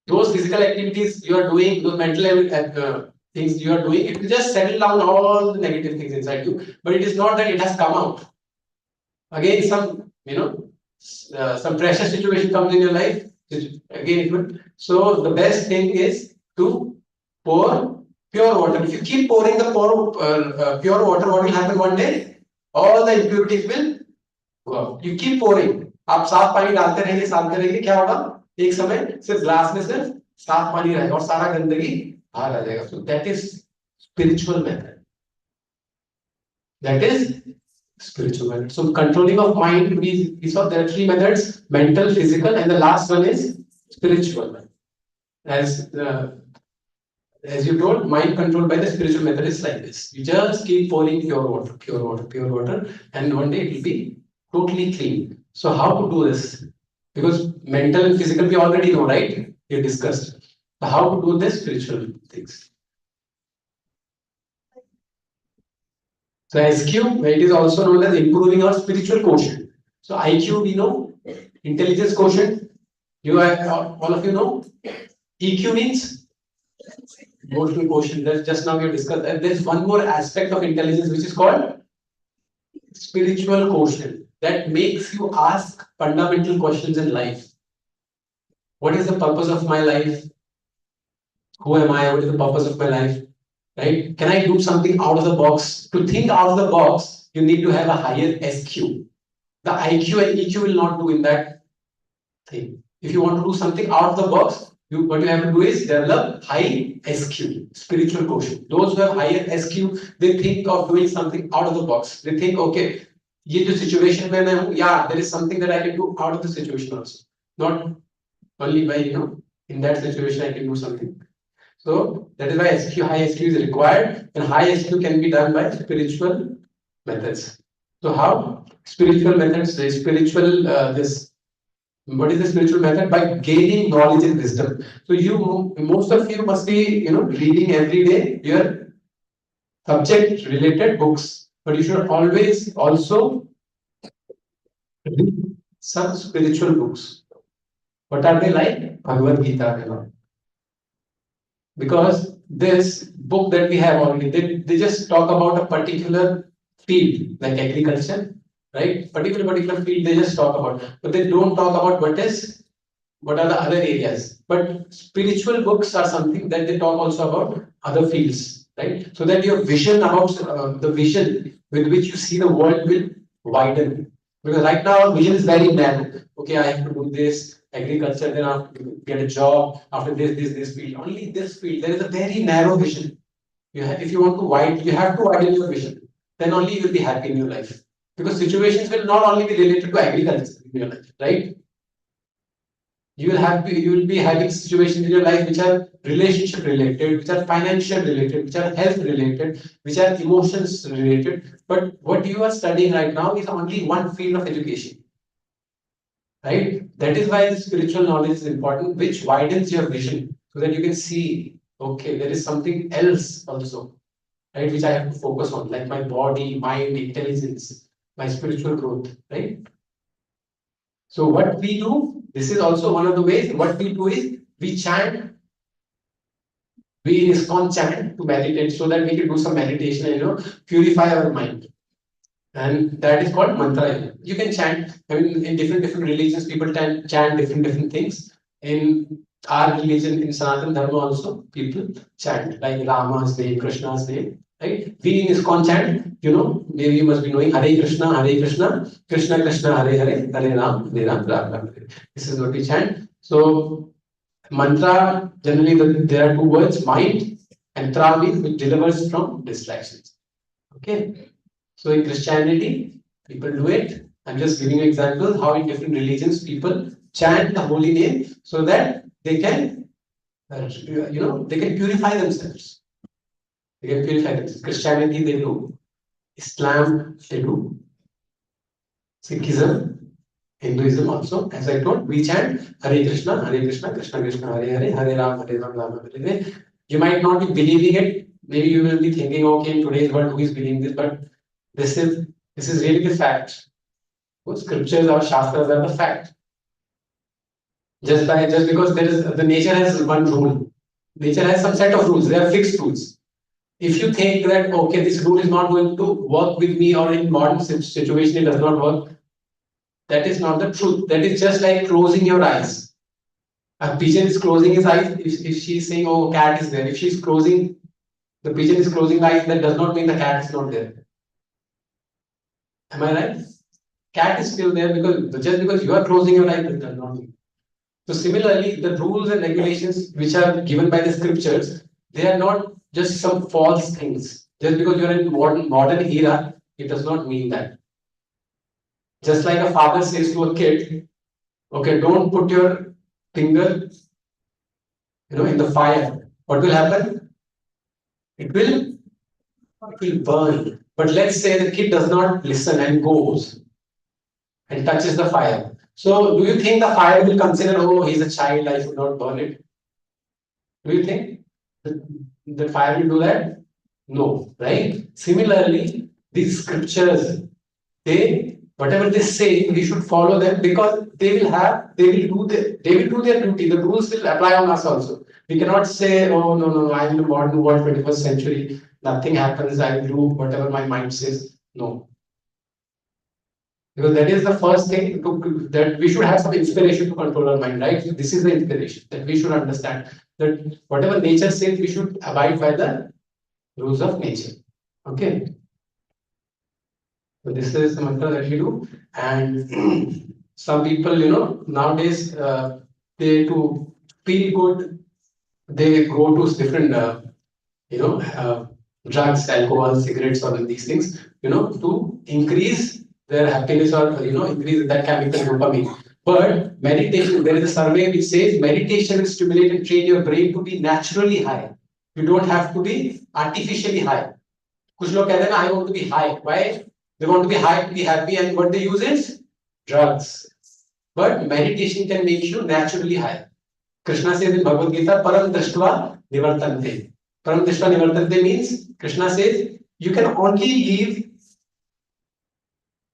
Those physical activities you are doing, those mental things you are doing, it will just settle down all the negative things inside you. But it is not that it has come out. Again, some pressure situation comes in your life. Again, it will. So the best thing is to pour pure water. If you keep pouring the pure water, what will happen one day? All the impurities will go out. You keep pouring. आप साफ पानी डालते रहेंगे, क्या होगा? एक समय सिर्फ ग्लास में सिर्फ साफ पानी रहेगा और सारा गंदगी बाहर आ जाएगा. So that is spiritual method. That is spiritual method. So controlling of mind, we saw there are three methods: mental, physical, and the last one is spiritual method. As you told, mind controlled by the spiritual method is like this. You just keep pouring pure water, and one day it will be totally clean. So how to do this? Because mental and physical we already know, right? We discussed. So how to do this spiritual things? So SQ, it is also known as improving our spiritual quotient. So IQ we know, intelligence quotient. All of you know. EQ means emotional quotient. That's just now we discussed. And there's one more aspect of intelligence which is called spiritual quotient, that makes you ask fundamental questions in life. What is the purpose of my life? Who am I? What is the purpose of my life? Right? Can I do something out of the box? To think out of the box, you need to have a higher SQ. The IQ and EQ will not do in that thing. If you want to do something out of the box, what you have to do is develop high SQ, spiritual quotient. Those who have higher SQ, they think of doing something out of the box. They think, okay, ये जो situation में मैं हूँ, yeah, there is something that I can do out of the situation also. Not only by, in that situation I can do something. So that is why SQ, high SQ is required, and high SQ can be done by spiritual methods. So how? Spiritual methods, what is the spiritual method? By gaining knowledge and wisdom. So most of you must be, reading every day your subject related books, but you should always also read some spiritual books. What are they like? Bhagavad Gita. Because this book that we have already, they just talk about a particular field, like agriculture, right? Particular field they just talk about, but they don't talk about what are the other areas. But spiritual books are something that they talk also about other fields, right? So that your vision about the vision with which you see the world will widen. Because right now our vision is very narrow. Okay, I have to do this, agriculture, then I have to get a job, after this field, only this field. There is a very narrow vision. If you want to widen, you have to widen your vision. Then only you will be happy in your life. Because situations will not only be related to agriculture in your life, right? You will be having situations in your life which are relationship related, which are financial related, which are health related, which are emotions related. But what you are studying right now is only one field of education. Right? That is why the spiritual knowledge is important, which widens your vision so that you can see, okay, there is something else also, right, which I have to focus on, like my body, mind, intelligence, my spiritual growth, right? So what we do, this is also one of the ways. What we do is we chant, we ISKCON chant to meditate, so that we can do some meditation and purify our mind. And that is called mantra. You can chant. I mean, in different religions, people chant different things. In our religion, in Sanatana Dharma also, people chant like Rama's name, Krishna's name. Right? We in ISKCON chant, maybe you must be knowing Hare Krishna, Krishna Krishna, Hare Hare, Hare Ram, Ram Ram. This is what we chant. So mantra, generally there are two words, mind, and tra means which delivers from distractions. Okay. So in Christianity, people do it. I'm just giving you examples how in different religions people chant the holy name so that they can, they can purify themselves. They can purify themselves. Christianity they do, Islam they do, Sikhism Hinduism also, as I told, we chant Hare Krishna, Krishna Krishna, Hare Ram, Ram Hare Hare. You might not be believing it. Maybe you will be thinking, okay, in today's world, who is believing this? But this is really the fact. Those scriptures or shastras are the fact. Just because the nature has one rule. Nature has some set of rules. They are fixed rules. If you think that okay, this rule is not going to work with me, or in modern situation it does not work, that is not the truth. That is just like closing your eyes. A pigeon is closing his eyes. If she is saying, oh, cat is there. If she is closing, the pigeon is closing eyes, that does not mean the cat is not there. Am I right? Cat is still there because just because you are closing your eyes, it does not mean. So similarly, the rules and regulations which are given by the scriptures, they are not just some false things. Just because you are in modern era, it does not mean that. Just like a father says to a kid, okay, don't put your finger, in the fire. What will happen? It will burn. But let's say the kid does not listen and goes and touches the fire. So do you think the fire will consider, oh, he's a child, I should not burn it? Do you think the fire will do that? No, right? Similarly, these scriptures, whatever they say, we should follow them because they will do their duty. The rules will apply on us also. We cannot say, oh no, I'm in the modern world, 21st century, nothing happens, I will do whatever my mind says. No. Because that is the first thing that we should have some inspiration to control our mind, right? This is the inspiration that we should understand that whatever nature says, we should abide by the rules of nature. Okay. So this is the mantra that we do, and some people, nowadays they to feel good, they go to different, drugs, alcohol, cigarettes, or these things, to increase their happiness or increase that chemical dopamine. But meditation, there is a survey which says meditation will stimulate and train your brain to be naturally high. You don't have to be artificially high. कुछ लोग कहते हैं ना, I want to be high. Why? They want to be high to be happy, and what they use is drugs. But meditation can make you naturally high. Krishna says in Bhagavad Gita, Param Drishtva Nivartante. Param Drishtva Nivartante means Krishna says you can only leave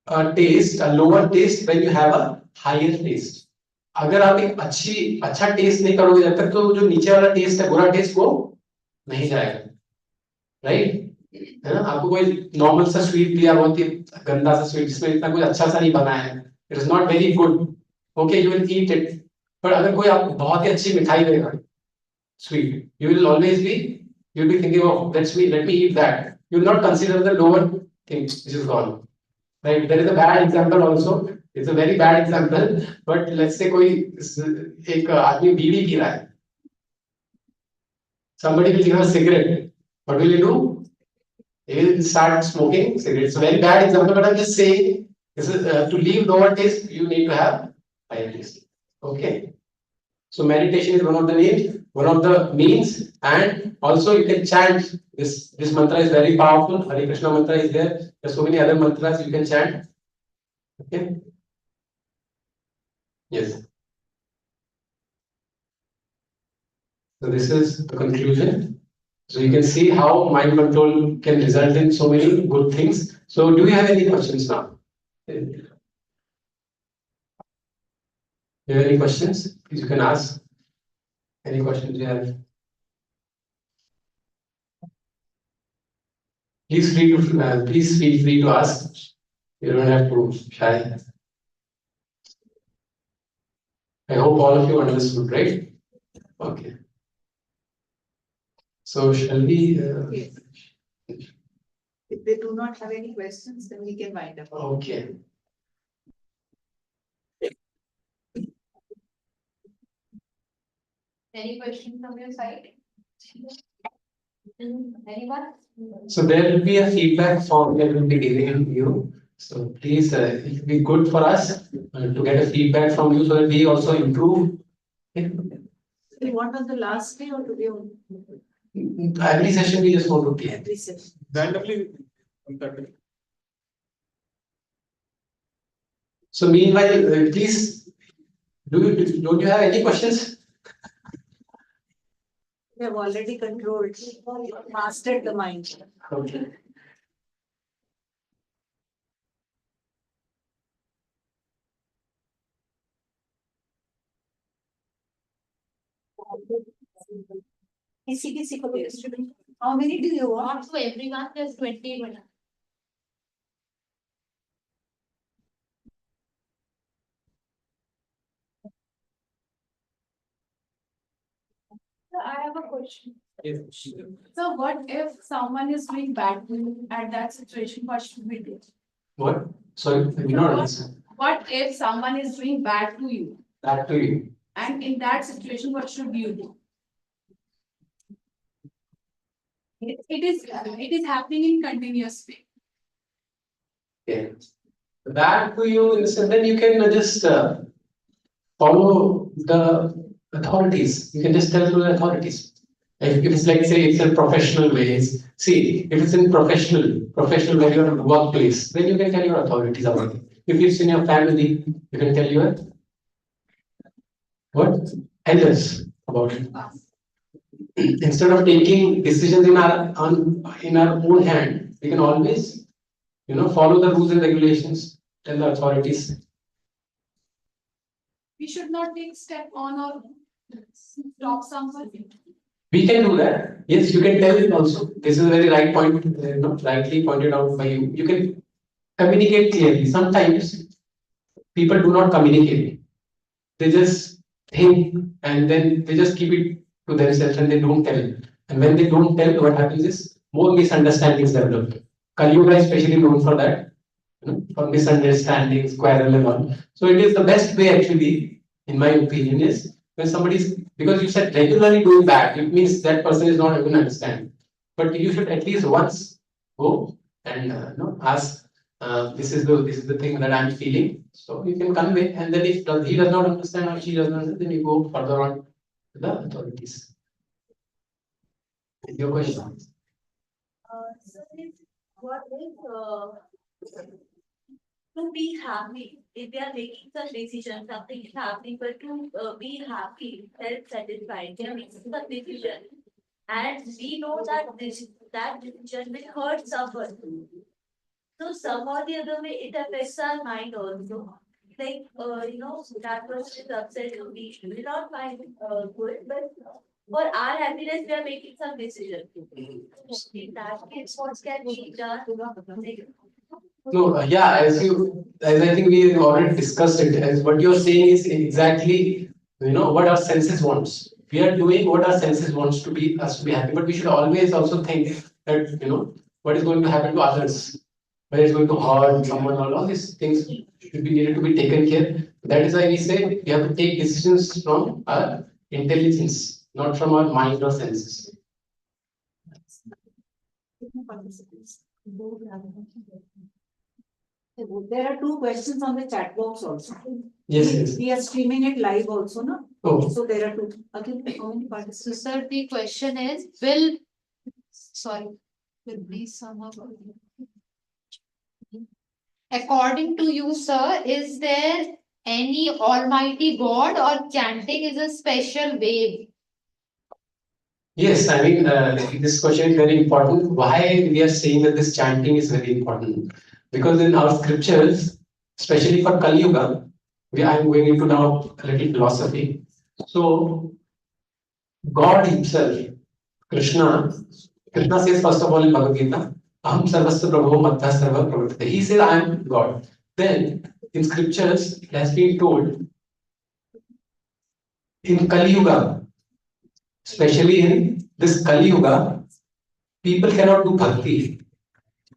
a lower taste when you have a higher taste. अगर आप एक अच्छा test नहीं करोगे जब तक, तो जो नीचे वाला टेस्ट है, बुरा टेस्ट, वो नहीं जाएगा, राइट? है ना? आपको कोई नॉर्मल सा स्वीट दिया, बहुत ही गंदा सा स्वीट जिसमें इतना कुछ अच्छा सा नहीं बना है, it is not very good, okay, you will eat it. But अगर कोई आपको बहुत ही अच्छी मिठाई देगा, sweet, you will always be, you will be thinking of let me eat that. You will not consider the lower things which is gone, right? There is a bad example also, it's a very bad example, but let's say कोई एक आदमी बीड़ी P रहा है, somebody will give a cigarette, what will you do? He will start smoking cigarettes. It's a very bad example, but I'm just saying this is to leave lower taste, you need to have higher taste. Okay. So meditation is one of the means, and also you can chant. This mantra is very powerful. Hare Krishna mantra is there. There's so many other mantras you can chant. Okay. Yes. So this is the conclusion. So you can see how mind control can result in so many good things. So do you have any questions now? Do you have any questions? Please, you can ask. Any questions you have? Please feel free to ask. You don't have to shy. I hope all of you understood, right? Okay. So shall we? Yes. If they do not have any questions, then we can wind up. Okay. Any questions from your side? Anyone? So there will be a feedback form that will be given to you. So please, it will be good for us to get a feedback from you so that we also improve. Do you want on the last day or today only? Every session we just want to clear. Every session. Randomly, So meanwhile, please, don't you have any questions? We have already controlled, mastered the mind. Okay. ACDC for student. How many do you want? Not for everyone, there's 20. I have a question. Yes. So what if someone is doing bad to you at that situation, what should we do? What? Sorry, I did not understand. What if someone is doing bad to you? That to you. And in that situation, what should you do? It is happening in continuous way. Yeah. That to you, in the sense, then you can just follow the authorities. You can just tell to the authorities. If it's like, say, it's in professional ways. See, if it's in professional where you're in a workplace, then you can tell your authorities about it. If it's in your family, you can tell your what? Elders about it. Instead of taking decisions in our own hand, we can always, follow the rules and regulations, tell the authorities. We should not take step on or stop someone. We can do that. Yes, you can tell it also. This is a very right point, rightly pointed out by you. You can communicate clearly. Sometimes people do not communicate. They just think and then they just keep it to themselves and they don't tell. And when they don't tell, what happens is more misunderstandings develop. Kali Yuga is especially known for that, for misunderstandings, quarrel and all. So it is the best way actually, in my opinion, is when somebody is, because you said regularly doing bad, it means that person is not even understand. But you should at least once go and ask, this is the thing that I'm feeling. So you can convey, and then if he does not understand or she does not understand, then you go further on to the authorities. Your question. So what to be happy, if they are making such decision, something is happening, but to be happy, self-satisfied, they are making such decision. And we know that that decision will hurt someone. So somehow the other way, it affects our mind also. Like, that person is upset, we will not find good, but for our happiness, we are making some decision. In that case, what can be done? No, yeah, as I think we already discussed it, as what you're saying is exactly, what our senses wants. We are doing what our senses wants to be us to be happy, but we should always also think that, what is going to happen to others, whether it's going to hurt someone, all these things should be needed to be taken care. That is why we say we have to take decisions from our intelligence, not from our mind or senses. There are two questions on the chat box also. Yes. We are streaming it live also, no? Oh. So there are two. Again, how many participants? So, sir, the question is, please somehow. According to you, sir, is there any almighty God or chanting is a special way? Yes, I mean, this question is very important. Why we are saying that this chanting is very important? Because in our scriptures, especially for Kali Yuga, I am going into now a little philosophy. So, God Himself, Krishna says first of all in Bhagavad Gita, Aham Sarvasya Prabhu Matta Sarva Pravritta. He says, I am God. Then, in scriptures, it has been told, in Kali Yuga, especially in this Kali Yuga, people cannot do bhakti.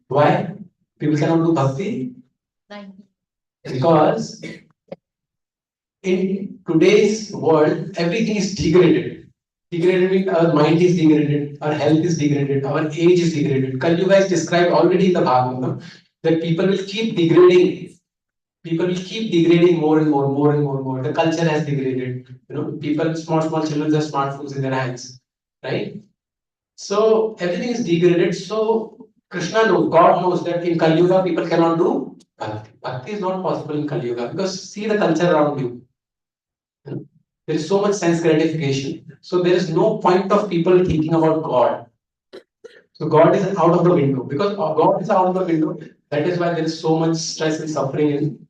Why? People cannot do bhakti? Because in today's world, everything is degraded. Degraded means our mind is degraded, our health is degraded, our age is degraded. Kali Yuga is described already in the Bhagavatam that people will keep degrading. People will keep degrading more and more. The culture has degraded. People, small children have smartphones in their hands, right? So everything is degraded. So Krishna knows, God knows that in Kali Yuga people cannot do bhakti. Bhakti is not possible in Kali Yuga because see the culture around you. There is so much sense gratification. So there is no point of people thinking about God. So God is out of the window because God is out of the window. That is why there is so much stress and suffering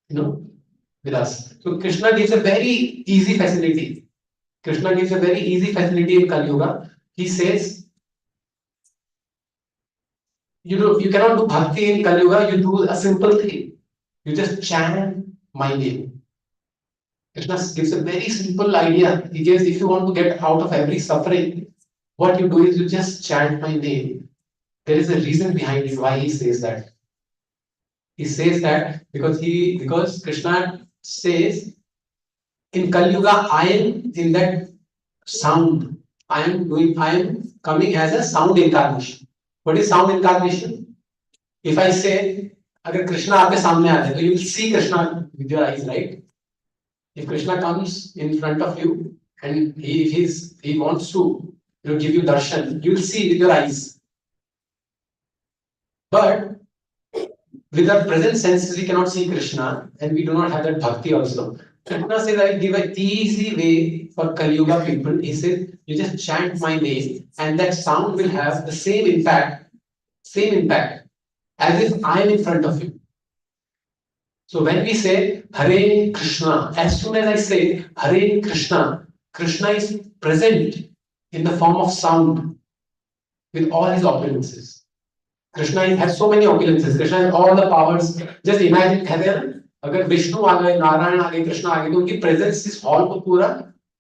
in, with us. So Krishna gives a very easy facility. Krishna gives a very easy facility in Kali Yuga. He says, you cannot do bhakti in Kali Yuga. You do a simple thing. You just chant my name. Krishna gives a very simple idea. He gives, if you want to get out of every suffering, what you do is you just chant my name. There is a reason behind it why he says that. He says that because Krishna says in Kali Yuga, I am in that sound. I am coming as a sound incarnation. What is sound incarnation? If I say, अगर कृष्णा आपके सामने आ जाए, तो you will see Krishna with your eyes, right? If Krishna comes in front of you and he wants to give you darshan, you will see with your eyes. But with our present senses, we cannot see Krishna, and we do not have that bhakti also. Krishna says, I give an easy way for Kali Yuga people. He says, you just chant my name, and that sound will have the same impact as if I am in front of you. So when we say Hare Krishna, as soon as I say Hare Krishna, Krishna is present in the form of sound with all his opulences. Krishna has so many opulences. Krishna has all the powers. Just imagine, अगर विष्णु आ गए, नारायण आ गए, कृष्ण आ गए, तो उनकी presence इस hall को पूरा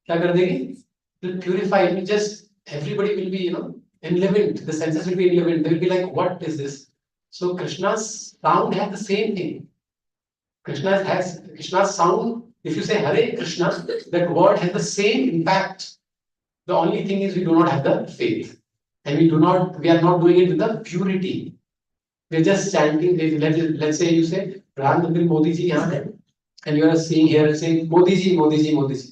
क्या कर देगी? Will purify it. Just everybody will be, enlivened. The senses will be enlivened. They will be like, what is this? So Krishna's sound has the same thing. Krishna's sound. If you say Hare Krishna, that word has the same impact. The only thing is we do not have the faith. And we are not doing it with the purity. We are just chanting. Let's say you say, Pradhan Mandir Modi ji yahan hai, and you are seeing here and saying, Modi ji, Modi ji, Modi ji.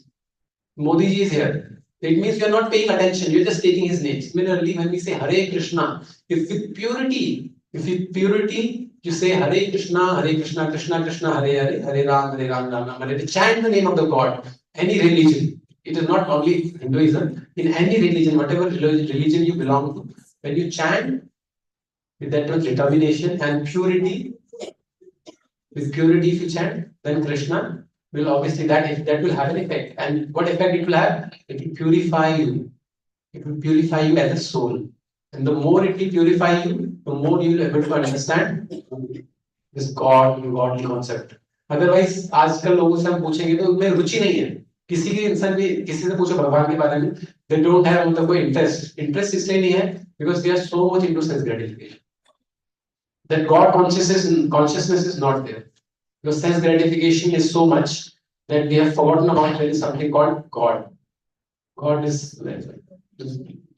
Modi ji is here. It means you are not paying attention. You are just taking his name. Similarly, when we say Hare Krishna, if with purity, you say Hare Krishna, Krishna Krishna, Hare Hare, Hare Ram, Ram Ram. Chant the name of the God. Any religion. It is not only Hinduism. In any religion, whatever religion you belong to, when you chant with that much determination and purity, if you chant, then Krishna will obviously that will have an effect. And what effect it will have? It will purify you. It will purify you as a soul. And the more it will purify you, the more you will be able to understand this godly concept. Otherwise, आजकल लोगों से हम पूछेंगे तो उनमें रुचि नहीं है. किसी से पूछो भगवान के बारे में, they don't have मतलब कोई interest इसलिए नहीं है because we are so much into sense gratification. That God consciousness is not there. Because sense gratification is so much that we have forgotten about there is something called God. God is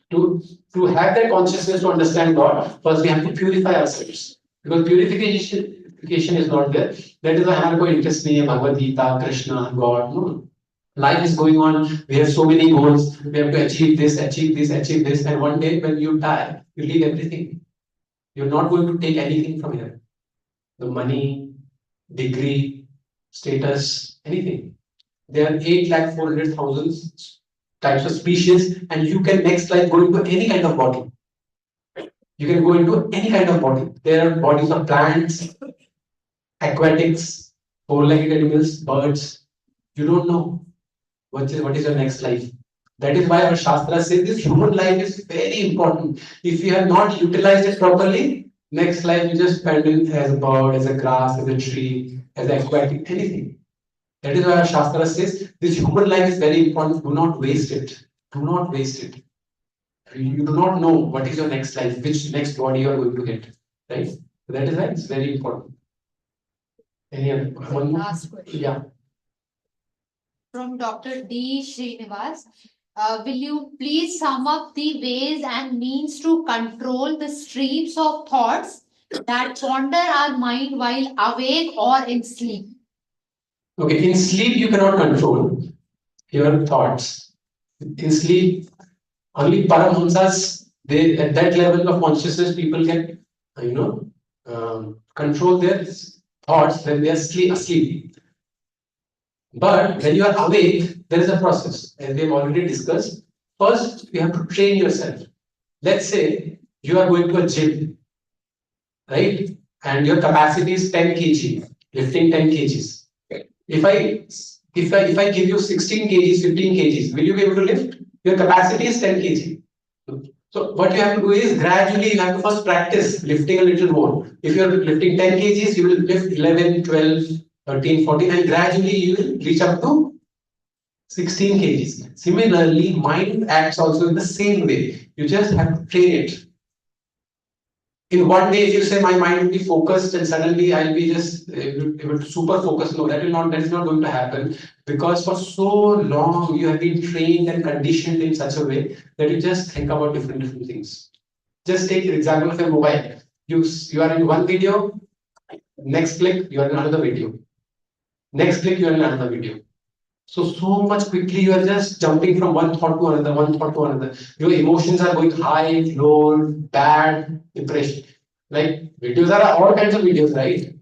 to have that consciousness to understand God. First, we have to purify ourselves because purification is not there. That is why हमारे कोई interest नहीं है Bhagavad Gita, Krishna, God. No. Life is going on. We have so many goals. We have to achieve this, and one day when you die, you leave everything. You're not going to take anything from here. The money, degree, status, anything. There are 8,400,000 types of species, and you can next life go into any kind of body. You can go into any kind of body. There are bodies of plants, aquatics, four-legged animals, birds. You don't know what is your next life. That is why our Shastra says this human life is very important. If you have not utilized it properly, next life you just spend it as a bird, as a grass, as a tree, as an aquatic, anything. That is why our Shastra says this human life is very important. Do not waste it. Do not waste it. You do not know what is your next life, which next body you are going to get. Right? So that is why it's very important. Any other one? Last question. Yeah. From Dr. D. Srinivas. Will you please sum up the ways and means to control the streams of thoughts that wander our mind while awake or in sleep? Okay, in sleep you cannot control your thoughts. In sleep, only Paramhamsas, at that level of consciousness, people can, control their thoughts when they are asleep. But when you are awake, there is a process, as we have already discussed. First, you have to train yourself. Let's say you are going to a gym, right? And your capacity is 10 kg, lifting 10 kgs. If I give you 16 kgs, 15 kgs, will you be able to lift? Your capacity is 10 kg. So what you have to do is gradually you have to first practice lifting a little more. If you are lifting 10 kgs, you will lift 11, 12, 13, 14, and gradually you will reach up to 16 kgs. Similarly, mind acts also in the same way. You just have to train it. In one day, if you say my mind will be focused and suddenly I'll be just able to super focus, no, that is not going to happen, because for so long you have been trained and conditioned in such a way that you just think about different things. Just take the example of a mobile. You are in one video, next click you are in another video, next click you are in another video. So much quickly you are just jumping from one thought to another, one thought to another. Your emotions are going high, low, bad, depression. Like videos are all kinds of videos, right?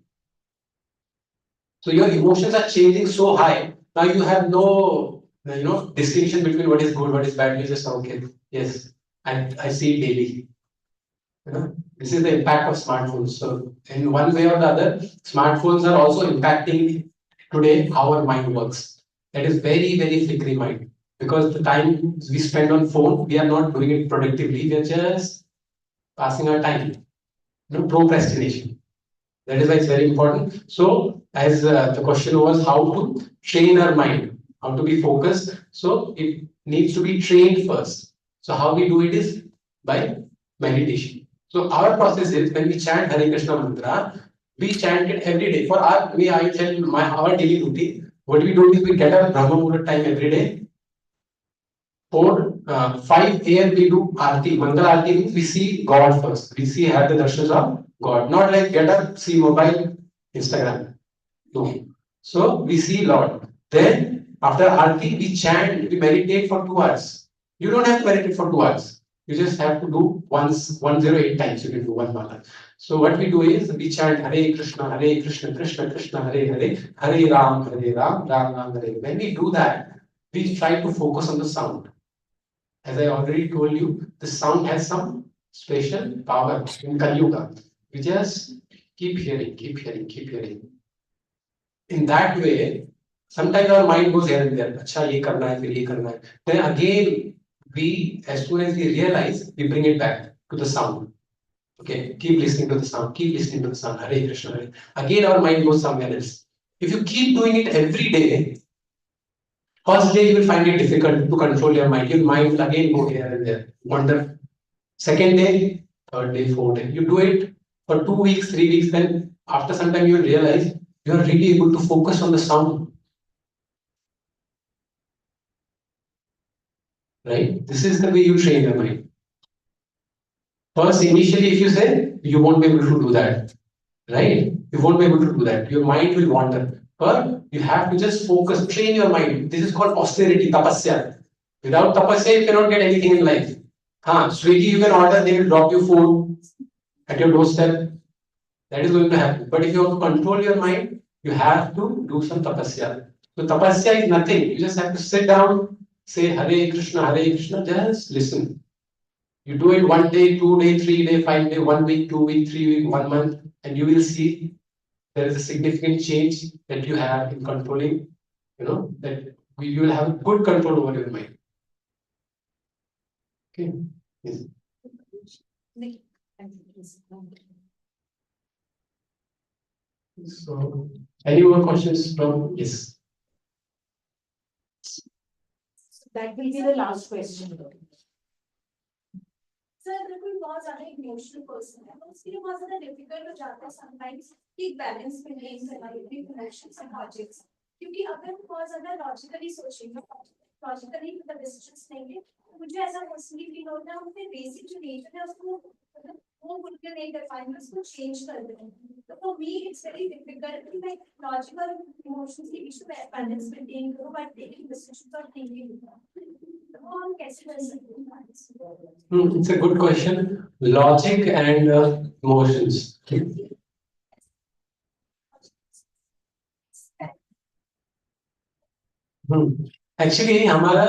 So your emotions are changing so high. Now you have no, distinction between what is good, what is bad. You just okay, yes, I see it daily. This is the impact of smartphones. So in one way or the other, smartphones are also impacting today how our mind works. That is very, very flickering mind. Because the time we spend on phone, we are not doing it productively. We are just passing our time. Procrastination. That is why it's very important. So as the question was how to train our mind, how to be focused. So it needs to be trained first. So how we do it is by meditation. So our process is when we chant Hare Krishna mantra, we chant it every day. For our, I tell our daily routine. What we do is we get up Brahma Muhurat time every day. For 5 a.m. we do Aarti. Mangal Aarti means we see God first. We see have the darshans of God. Not like get up, see mobile, Instagram. No. So we see Lord. Then after Aarti we chant, we meditate for 2 hours. You don't have to meditate for 2 hours. You just have to do once 108 times. You can do one mala. So what we do is we chant Hare Krishna, Krishna Krishna, Hare Hare, Hare Ram, Ram Ram, Hare. When we do that, we try to focus on the sound. As I already told you, the sound has some special power in Kali Yuga. We just keep hearing, keep hearing, keep hearing. In that way, sometimes our mind goes here and there. Acha, ye karna hai, fir ye karna hai. Then again, as soon as we realize, we bring it back to the sound. Okay, keep listening to the sound, keep listening to the sound. Hare Krishna, Hare. Again, our mind goes somewhere else. If you keep doing it every day, first day you will find it difficult to control your mind. Your mind will again go here and there, wander. Second day, third day, fourth day. You do it for 2 weeks, 3 weeks, then after some time you will realize you are really able to focus on the sound. Right? This is the way you train your mind. First, initially, if you say, you won't be able to do that. Right? You won't be able to do that. Your mind will wander. But you have to just focus, train your mind. This is called austerity, tapasya. Without tapasya, you cannot get anything in life. Swiggy, you can order, they will drop you food at your doorstep. That is going to happen. But if you want to control your mind, you have to do some tapasya. So tapasya is nothing. You just have to sit down, say Hare Krishna, just listen. You do it 1 day, 2 day, 3 day, 5 day, 1 week, 2 week, 3 week, 1 month, and you will see there is a significant change that you have in controlling, that you will have good control over your mind. Okay. Yes. So, any more questions from yes? That will be the last question. Sir, बिल्कुल बहुत ज़्यादा emotional person है, तो उसके लिए बहुत ज़्यादा difficult हो जाता है sometimes कि balance maintain करना between emotions and logics. क्योंकि अगर हम बहुत ज़्यादा logically सोचेंगे, logically मतलब decisions लेंगे, तो मुझे ऐसा personally feel होता है हम अपने basic जो nature है उसको वो भूल के नहीं कर पाएंगे, उसको change कर देंगे. तो for me it's very difficult कि मैं logical emotions के बीच में balance maintain करूँ by taking decisions or thinking. It's a good question. Logic and emotions. Actually हमारा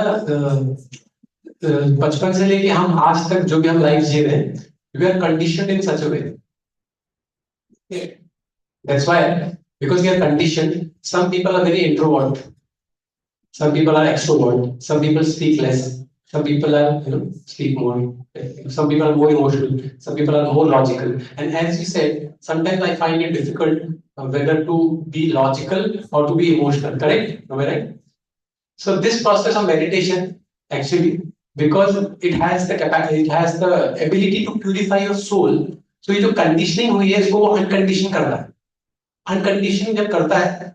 बचपन से लेके हम आज तक जो भी हम लाइफ जी रहे हैं, we are conditioned in such a way. That's why, because we are conditioned, some people are very introvert, some people are extrovert, some people speak less, some people are, speak more, some people are more emotional, some people are more logical. And as you said, sometimes I find it difficult whether to be logical or to be emotional. Correct? Am I right? So this process of meditation, actually, because it has the capacity, it has the ability to purify your soul. So ये जो conditioning हुई है, इसको वो unconditioned कर रहा है. Unconditioning जब करता है,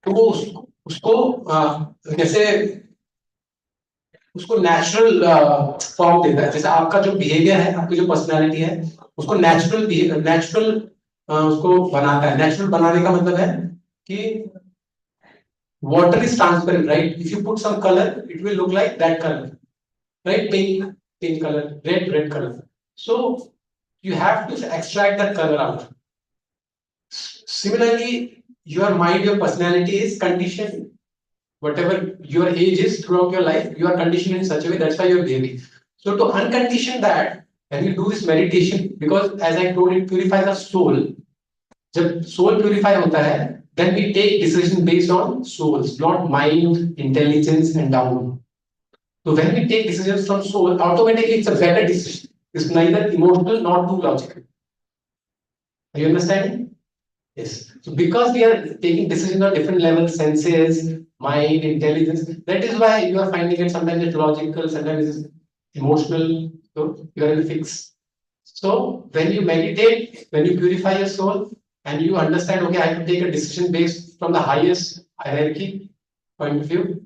तो वो उसको जैसे उसको नेचुरल फॉर्म देता है. जैसे आपका जो बिहेवियर है, आपकी जो पर्सनालिटी है, उसको नेचुरल उसको बनाता है. नेचुरल बनाने का मतलब है कि water is transparent, right? If you put some color, it will look like that color, right? Pink color, red color. So you have to extract that color out. Similarly, your mind, your personality is conditioned. Whatever your age is throughout your life, you are conditioned in such a way. That's why you're behaving. So to uncondition that, when you do this meditation, because as I told, it purifies the soul. जब soul purify होता है, then we take decision based on souls, not mind, intelligence, and down. So when we take decisions from soul, automatically it's a better decision. It's neither emotional nor too logical. Are you understanding? Yes. So because we are taking decisions on different levels, senses, mind, intelligence, that is why you are finding it sometimes it's logical, sometimes it's emotional. So you are in a fix. So when you meditate, when you purify your soul, and you understand, okay, I have to take a decision based from the highest hierarchy point of view,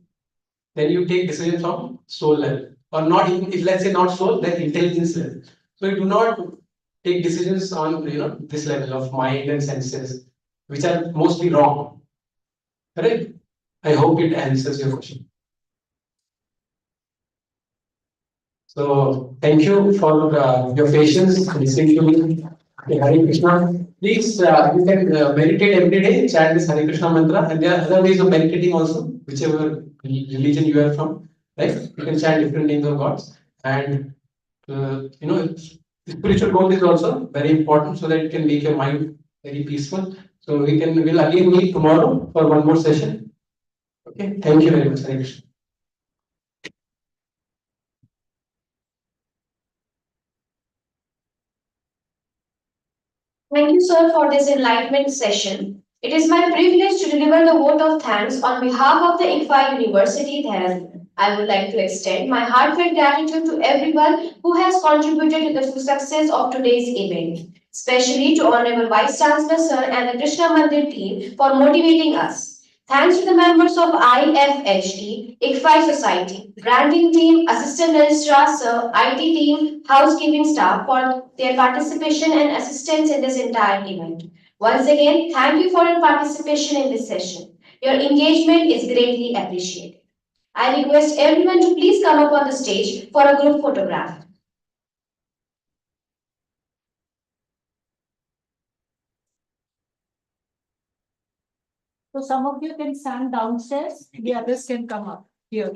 then you take decisions from soul level, or not even, if let's say not soul, then intelligence level. So you do not take decisions on this level of mind and senses, which are mostly wrong. Correct? I hope it answers your question. So thank you for your patience listening to me. Okay, Hare Krishna. Please, you can meditate every day, chant this Hare Krishna mantra, and there are other ways of meditating also, whichever religion you are from, right? You can chant different names of gods, and the spiritual growth is also very important, so that it can make your mind very peaceful. So we'll again meet tomorrow for one more session. Okay, thank you very much, Hare Krishna. Thank you, sir, for this enlightenment session. It is my privilege to deliver the vote of thanks on behalf of the ICFAI University, Dehradun. I would like to extend my heartfelt gratitude to everyone who has contributed to the success of today's event, especially to Honorable Vice Chancellor, sir, and the Krishna Mandir team for motivating us. Thanks to the members of IFHT, ICFAI Society, branding team, assistant registrar, sir, IT team, housekeeping staff for their participation and assistance in this entire event. Once again, thank you for your participation in this session. Your engagement is greatly appreciated. I request everyone to please come up on the stage for a group photograph. So some of you can stand downstairs, the others can come up here.